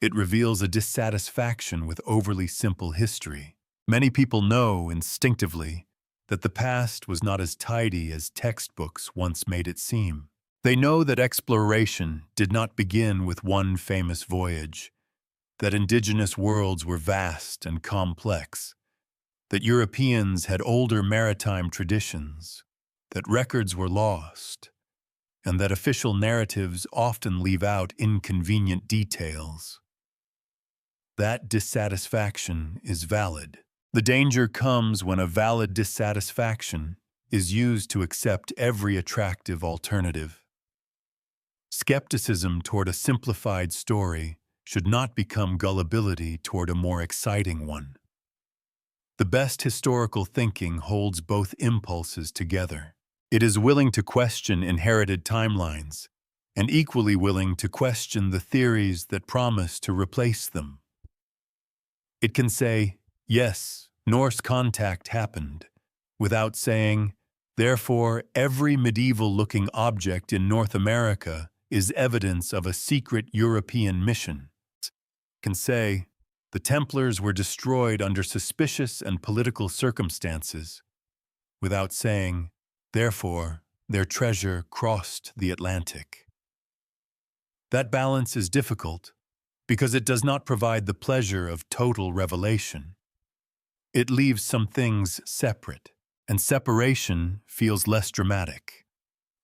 It reveals a dissatisfaction with overly simple history. Many people know instinctively that the past was not as tidy as textbooks once made it seem. They know that exploration did not begin with one famous voyage, that indigenous worlds were vast and complex, that Europeans had older maritime traditions, that records were lost, and that official narratives often leave out inconvenient details. That dissatisfaction is valid. The danger comes when a valid dissatisfaction is used to accept every attractive alternative. Skepticism toward a simplified story should not become gullibility toward a more exciting one. The best historical thinking holds both impulses together. It is willing to question inherited timelines, and equally willing to question the theories that promise to replace them. It can say, yes, Norse contact happened, without saying, therefore, every medieval-looking object in North America is evidence of a secret European mission. It can say, the Templars were destroyed under suspicious and political circumstances, without saying, therefore, their treasure crossed the Atlantic. That balance is difficult because it does not provide the pleasure of total revelation. It leaves some things separate, and separation feels less dramatic.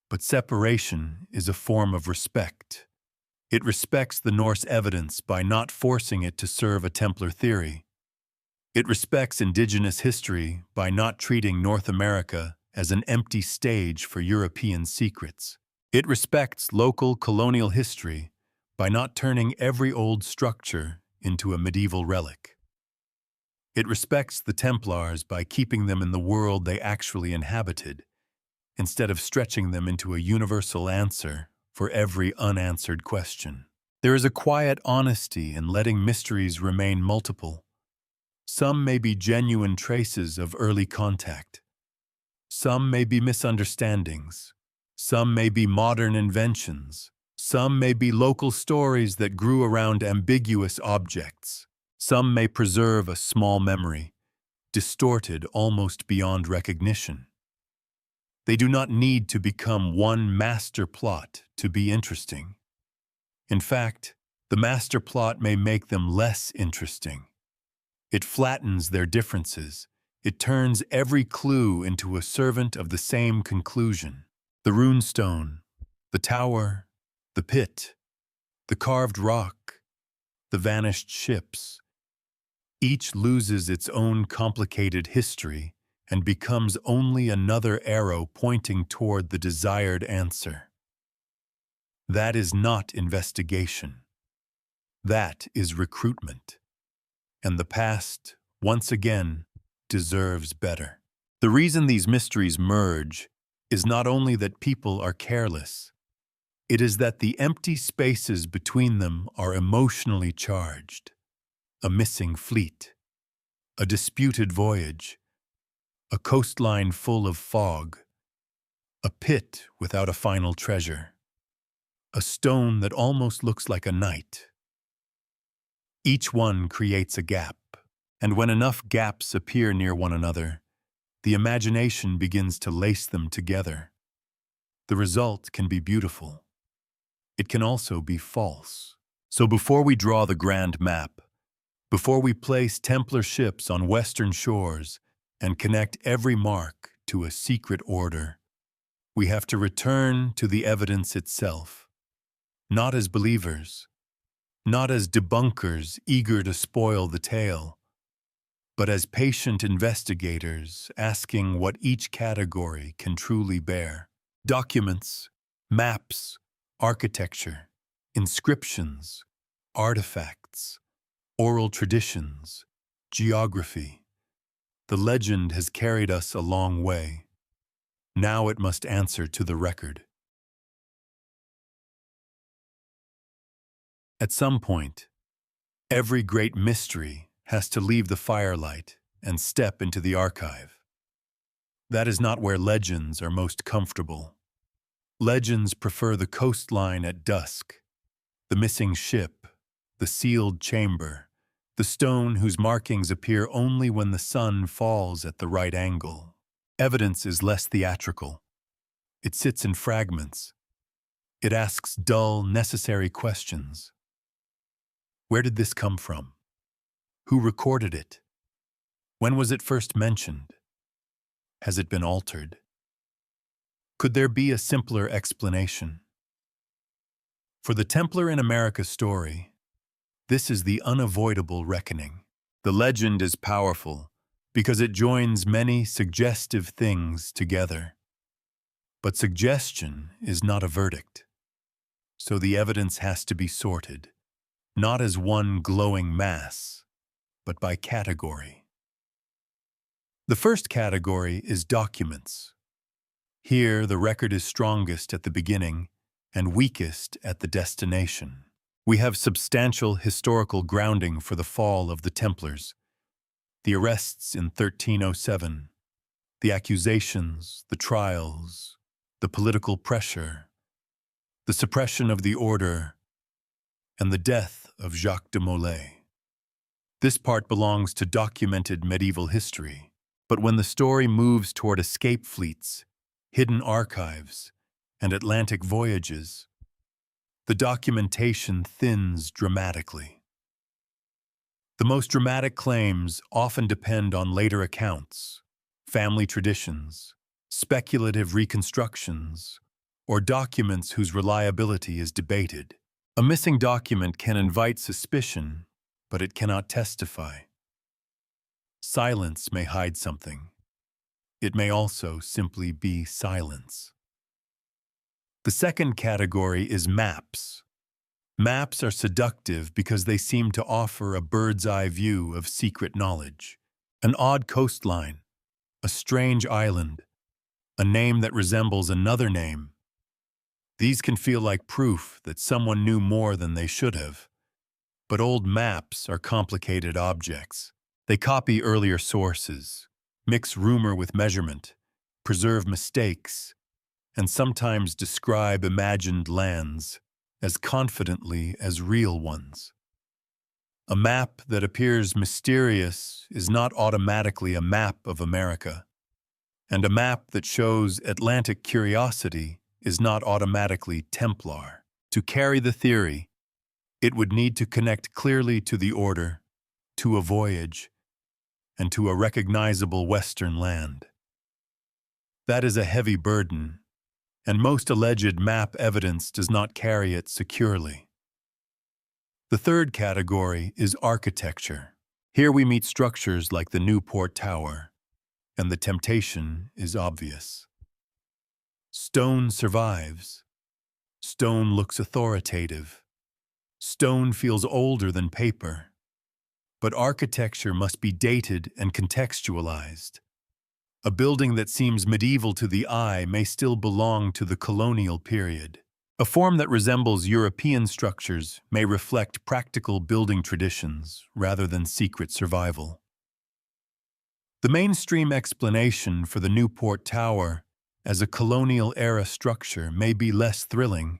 But separation is a form of respect. It respects the Norse evidence by not forcing it to serve a Templar theory. It respects indigenous history by not treating North America as an empty stage for European secrets. It respects local colonial history by not turning every old structure into a medieval relic. It respects the Templars by keeping them in the world they actually inhabited, instead of stretching them into a universal answer for every unanswered question. There is a quiet honesty in letting mysteries remain multiple. Some may be genuine traces of early contact. Some may be misunderstandings. Some may be modern inventions. Some may be local stories that grew around ambiguous objects. Some may preserve a small memory, distorted almost beyond recognition. They do not need to become one master plot to be interesting. In fact, the master plot may make them less interesting. It flattens their differences. It turns every clue into a servant of the same conclusion. The runestone, the tower, the pit, the carved rock, the vanished ships. Each loses its own complicated history and becomes only another arrow pointing toward the desired answer. That is not investigation. That is recruitment. And the past, once again, deserves better. The reason these mysteries merge is not only that people are careless, it is that the empty spaces between them are emotionally charged. a missing fleet, a disputed voyage, a coastline full of fog, a pit without a final treasure, a stone that almost looks like a knight. Each one creates a gap, and when enough gaps appear near one another, the imagination begins to lace them together. The result can be beautiful. It can also be false. So before we draw the grand map, before we place Templar ships on western shores and connect every mark to a secret order, we have to return to the evidence itself, not as believers, not as debunkers eager to spoil the tale, but as patient investigators asking what each category can truly bear. Documents, maps, architecture, inscriptions, artifacts, oral traditions, geography. The legend has carried us a long way. Now it must answer to the record. At some point, every great mystery has to leave the firelight and step into the archive. That is not where legends are most comfortable. Legends prefer the coastline at dusk, the missing ship, the sealed chamber, the stone whose markings appear only when the sun falls at the right angle. Evidence is less theatrical. It sits in fragments. It asks dull, necessary questions. Where did this come from? Who recorded it? When was it first mentioned? Has it been altered? Could there be a simpler explanation? For the Templar in America story, this is the unavoidable reckoning. The legend is powerful because it joins many suggestive things together. But suggestion is not a verdict, so the evidence has to be sorted, not as one glowing mass, but by category. The first category is documents. Here, the record is strongest at the beginning and weakest at the destination. We have substantial historical grounding for the fall of the Templars, the arrests in 1307, the accusations, the trials, the political pressure, the suppression of the order, and the death of Jacques de Molay. This part belongs to documented medieval history, but when the story moves toward escape fleets, hidden archives, and Atlantic voyages, the documentation thins dramatically. The most dramatic claims often depend on later accounts, family traditions, speculative reconstructions, or documents whose reliability is debated. A missing document can invite suspicion, but it cannot testify. Silence may hide something. It may also simply be silence. The second category is maps. Maps are seductive because they seem to offer a bird's-eye view of secret knowledge. An odd coastline, a strange island, a name that resembles another name. These can feel like proof that someone knew more than they should have. But old maps are complicated objects. They copy earlier sources, mix rumor with measurement, preserve mistakes, and sometimes describe imagined lands as confidently as real ones. A map that appears mysterious is not automatically a map of America, and a map that shows Atlantic curiosity is not automatically Templar. To carry the theory, it would need to connect clearly to the order, to a voyage, and to a recognizable Western land. That is a heavy burden, and most alleged map evidence does not carry it securely. The third category is architecture. Here we meet structures like the Newport Tower, and the temptation is obvious. Stone survives. Stone looks authoritative. Stone feels older than paper. But architecture must be dated and contextualized. A building that seems medieval to the eye may still belong to the colonial period. A form that resembles European structures may reflect practical building traditions rather than secret survival. The mainstream explanation for the Newport Tower as a colonial-era structure may be less thrilling,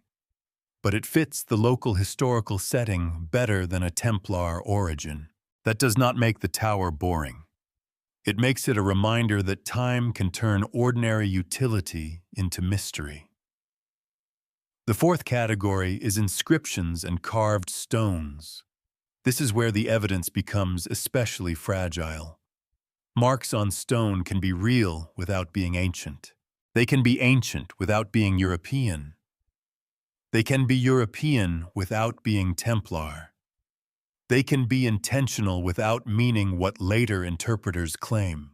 but it fits the local historical setting better than a Templar origin. That does not make the tower boring. It makes it a reminder that time can turn ordinary utility into mystery. The fourth category is inscriptions and carved stones. This is where the evidence becomes especially fragile. Marks on stone can be real without being ancient. They can be ancient without being European. They can be European without being Templar. They can be intentional without meaning what later interpreters claim.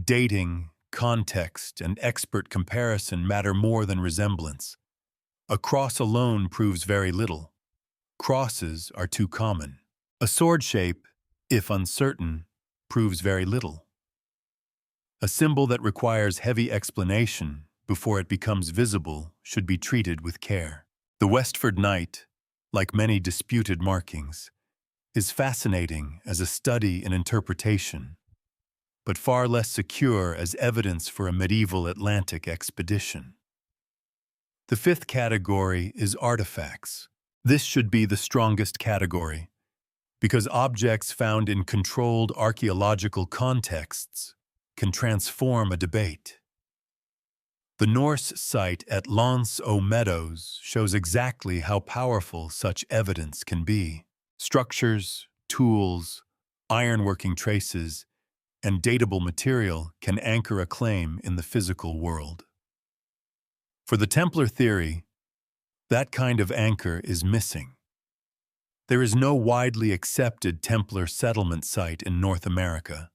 Dating, context, and expert comparison matter more than resemblance. A cross alone proves very little. Crosses are too common. A sword shape, if uncertain, proves very little. A symbol that requires heavy explanation before it becomes visible should be treated with care. The Westford Knight, like many disputed markings, is fascinating as a study in interpretation, but far less secure as evidence for a medieval Atlantic expedition. The fifth category is artifacts. This should be the strongest category, because objects found in controlled archaeological contexts can transform a debate. The Norse site at Lance aux Meadows shows exactly how powerful such evidence can be. Structures, tools, ironworking traces, and datable material can anchor a claim in the physical world. For the Templar theory, that kind of anchor is missing. There is no widely accepted Templar settlement site in North America.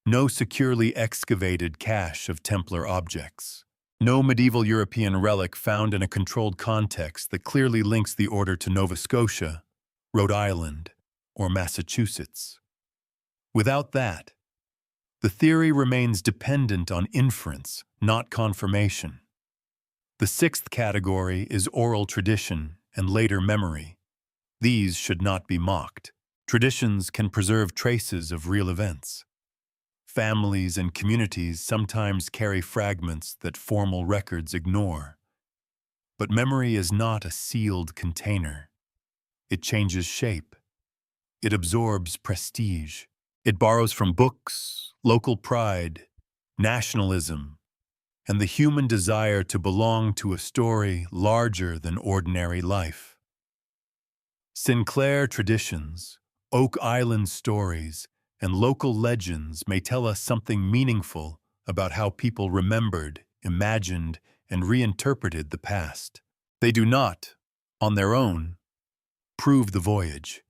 No securely excavated cache of Templar objects. No medieval European relic found in a controlled context that clearly links the order to Nova Scotia, Rhode Island, or Massachusetts. Without that, the theory remains dependent on inference, not confirmation. The sixth category is oral tradition and later memory. These should not be mocked. Traditions can preserve traces of real events. Families and communities sometimes carry fragments that formal records ignore. But memory is not a sealed container. It changes shape. It absorbs prestige. It borrows from books, local pride, nationalism, and the human desire to belong to a story larger than ordinary life. Sinclair traditions, Oak Island stories, and local legends may tell us something meaningful about how people remembered, imagined, and reinterpreted the past. They do not, on their own, prove the voyage.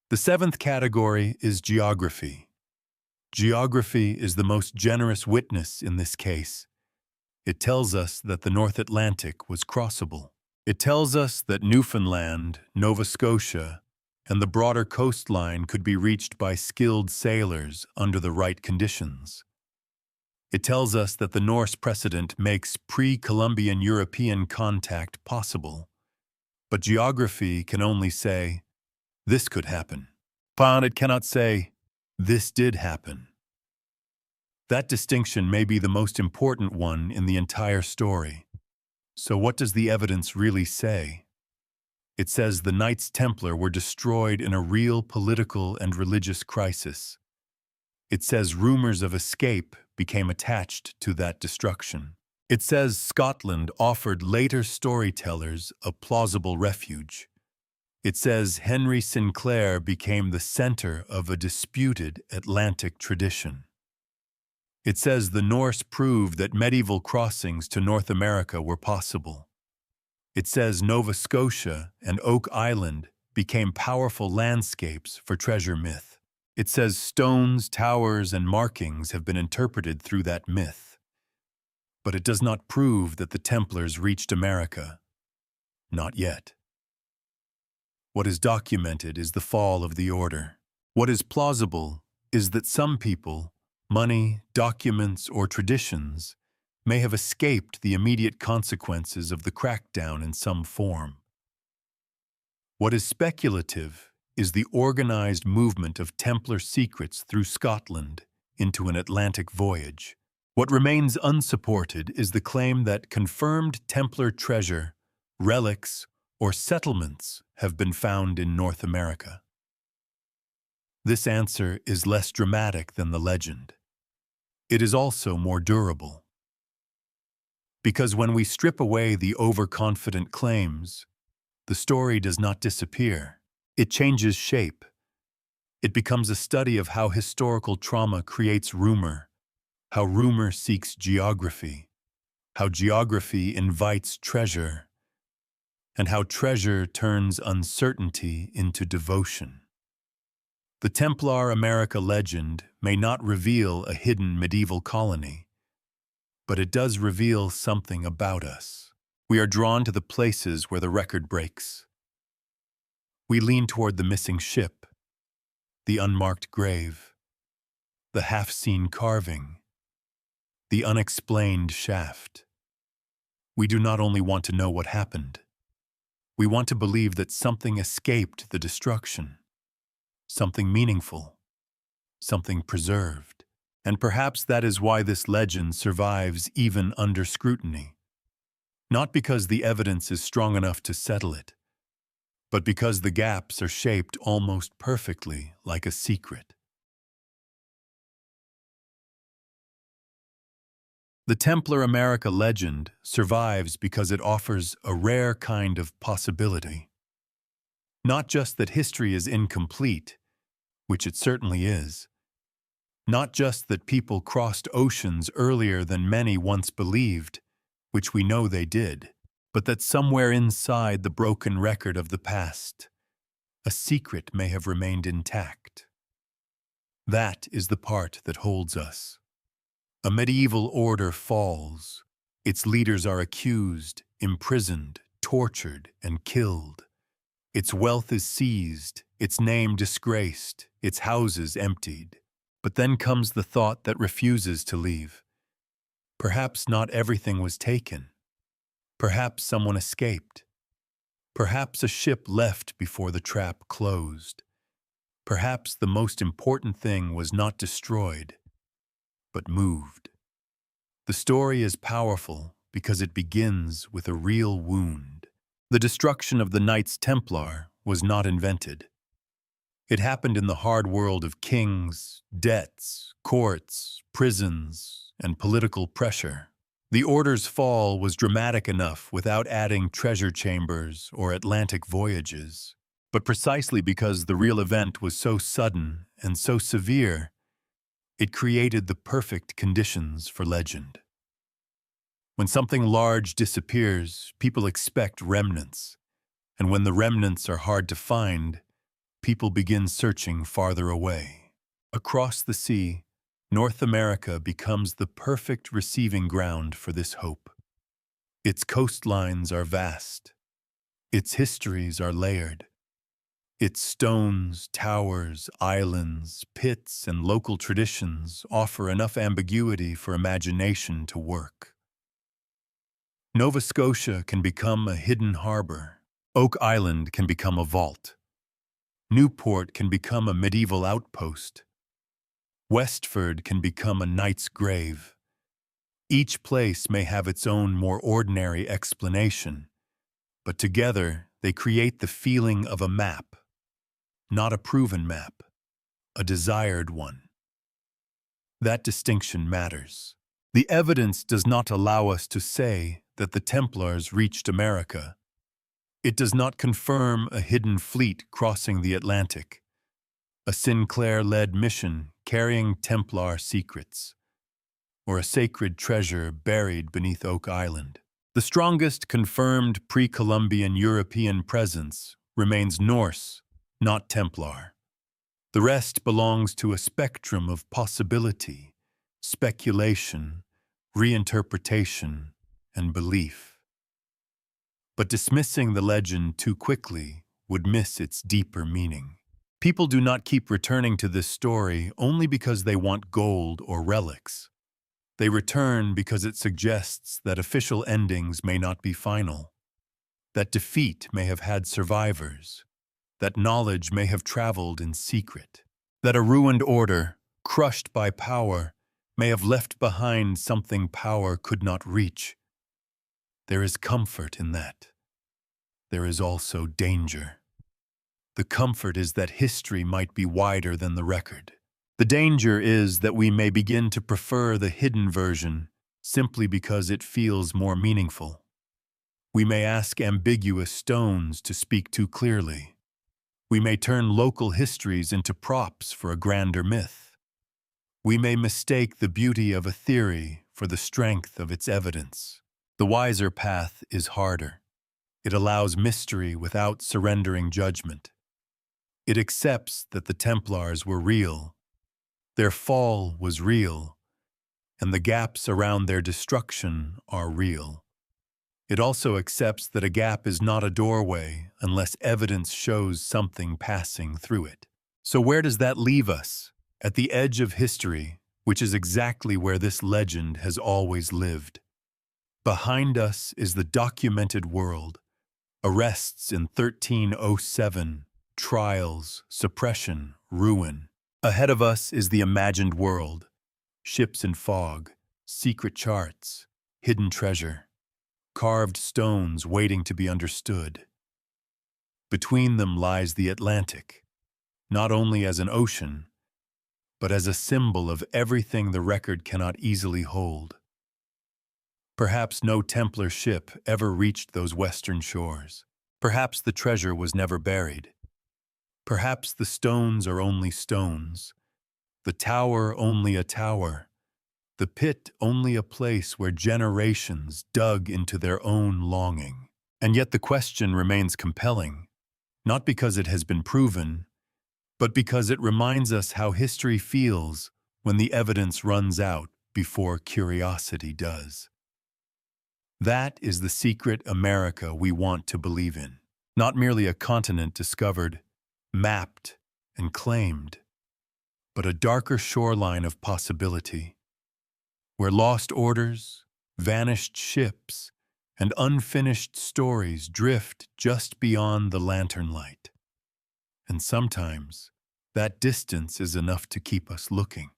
The seventh category is geography. Geography is the most generous witness in this case. It tells us that the North Atlantic was crossable. It tells us that Newfoundland, Nova Scotia, and the broader coastline could be reached by skilled sailors under the right conditions. It tells us that the Norse precedent makes pre-Columbian European contact possible. But geography can only say, this could happen. But it cannot say, this did happen. That distinction may be the most important one in the entire story. So what does the evidence really say? It says the Knights Templar were destroyed in a real political and religious crisis. It says rumors of escape became attached to that destruction. It says Scotland offered later storytellers a plausible refuge. It says Henry Sinclair became the center of a disputed Atlantic tradition. It says the Norse proved that medieval crossings to North America were possible. It says Nova Scotia and Oak Island became powerful landscapes for treasure myth. It says stones, towers, and markings have been interpreted through that myth. But it does not prove that the Templars reached America. Not yet. What is documented is the fall of the order. What is plausible is that some people, money, documents, or traditions may have escaped the immediate consequences of the crackdown in some form. What is speculative is the organized movement of Templar secrets through Scotland into an Atlantic voyage. What remains unsupported is the claim that confirmed Templar treasure, relics, or settlements have been found in North America. This answer is less dramatic than the legend. It is also more durable. Because when we strip away the overconfident claims, the story does not disappear. It changes shape. It becomes a study of how historical trauma creates rumor, how rumor seeks geography, how geography invites treasure, and how treasure turns uncertainty into devotion. The Templar America legend may not reveal a hidden medieval colony, but it does reveal something about us. We are drawn to the places where the record breaks. We lean toward the missing ship, the unmarked grave, the half-seen carving, the unexplained shaft. We do not only want to know what happened. We want to believe that something escaped the destruction, something meaningful, something preserved. And perhaps that is why this legend survives even under scrutiny. Not because the evidence is strong enough to settle it, but because the gaps are shaped almost perfectly like a secret. The Templar America legend survives because it offers a rare kind of possibility. Not just that history is incomplete, which it certainly is. Not just that people crossed oceans earlier than many once believed, which we know they did, but that somewhere inside the broken record of the past, a secret may have remained intact. That is the part that holds us. A medieval order falls. Its leaders are accused, imprisoned, tortured, and killed. Its wealth is seized, its name disgraced, its houses emptied. But then comes the thought that refuses to leave. Perhaps not everything was taken. Perhaps someone escaped. Perhaps a ship left before the trap closed. Perhaps the most important thing was not destroyed, but moved. The story is powerful because it begins with a real wound. The destruction of the Knights Templar was not invented. It happened in the hard world of kings, debts, courts, prisons, and political pressure. The order's fall was dramatic enough without adding treasure chambers or Atlantic voyages. But precisely because the real event was so sudden and so severe, it created the perfect conditions for legend. When something large disappears, people expect remnants. And when the remnants are hard to find, people begin searching farther away. Across the sea, North America becomes the perfect receiving ground for this hope. Its coastlines are vast. Its histories are layered. Its stones, towers, islands, pits, and local traditions offer enough ambiguity for imagination to work. Nova Scotia can become a hidden harbor. Oak Island can become a vault. Newport can become a medieval outpost. Westford can become a knight's grave. Each place may have its own more ordinary explanation, but together they create the feeling of a map. Not a proven map, a desired one. That distinction matters. The evidence does not allow us to say that the Templars reached America. It does not confirm a hidden fleet crossing the Atlantic, a Sinclair-led mission carrying Templar secrets, or a sacred treasure buried beneath Oak Island. The strongest confirmed pre-Columbian European presence remains Norse, not Templar. The rest belongs to a spectrum of possibility, speculation, reinterpretation, and belief. But dismissing the legend too quickly would miss its deeper meaning. People do not keep returning to this story only because they want gold or relics. They return because it suggests that official endings may not be final, that defeat may have had survivors, that knowledge may have traveled in secret, that a ruined order, crushed by power, may have left behind something power could not reach. There is comfort in that. There is also danger. The comfort is that history might be wider than the record. The danger is that we may begin to prefer the hidden version simply because it feels more meaningful. We may ask ambiguous stones to speak too clearly. We may turn local histories into props for a grander myth. We may mistake the beauty of a theory for the strength of its evidence. The wiser path is harder. It allows mystery without surrendering judgment. It accepts that the Templars were real. Their fall was real, and the gaps around their destruction are real. It also accepts that a gap is not a doorway unless evidence shows something passing through it. So where does that leave us? At the edge of history, which is exactly where this legend has always lived. Behind us is the documented world. Arrests in 1307, trials, suppression, ruin. Ahead of us is the imagined world. Ships in fog, secret charts, hidden treasure, carved stones waiting to be understood. Between them lies the Atlantic, not only as an ocean, but as a symbol of everything the record cannot easily hold. Perhaps no Templar ship ever reached those western shores. Perhaps the treasure was never buried. Perhaps the stones are only stones, the tower only a tower, the pit only a place where generations dug into their own longing. And yet the question remains compelling, not because it has been proven, but because it reminds us how history feels when the evidence runs out before curiosity does. That is the secret America we want to believe in, not merely a continent discovered, mapped, and claimed, but a darker shoreline of possibility, where lost orders, vanished ships, and unfinished stories drift just beyond the lantern light. And sometimes, that distance is enough to keep us looking.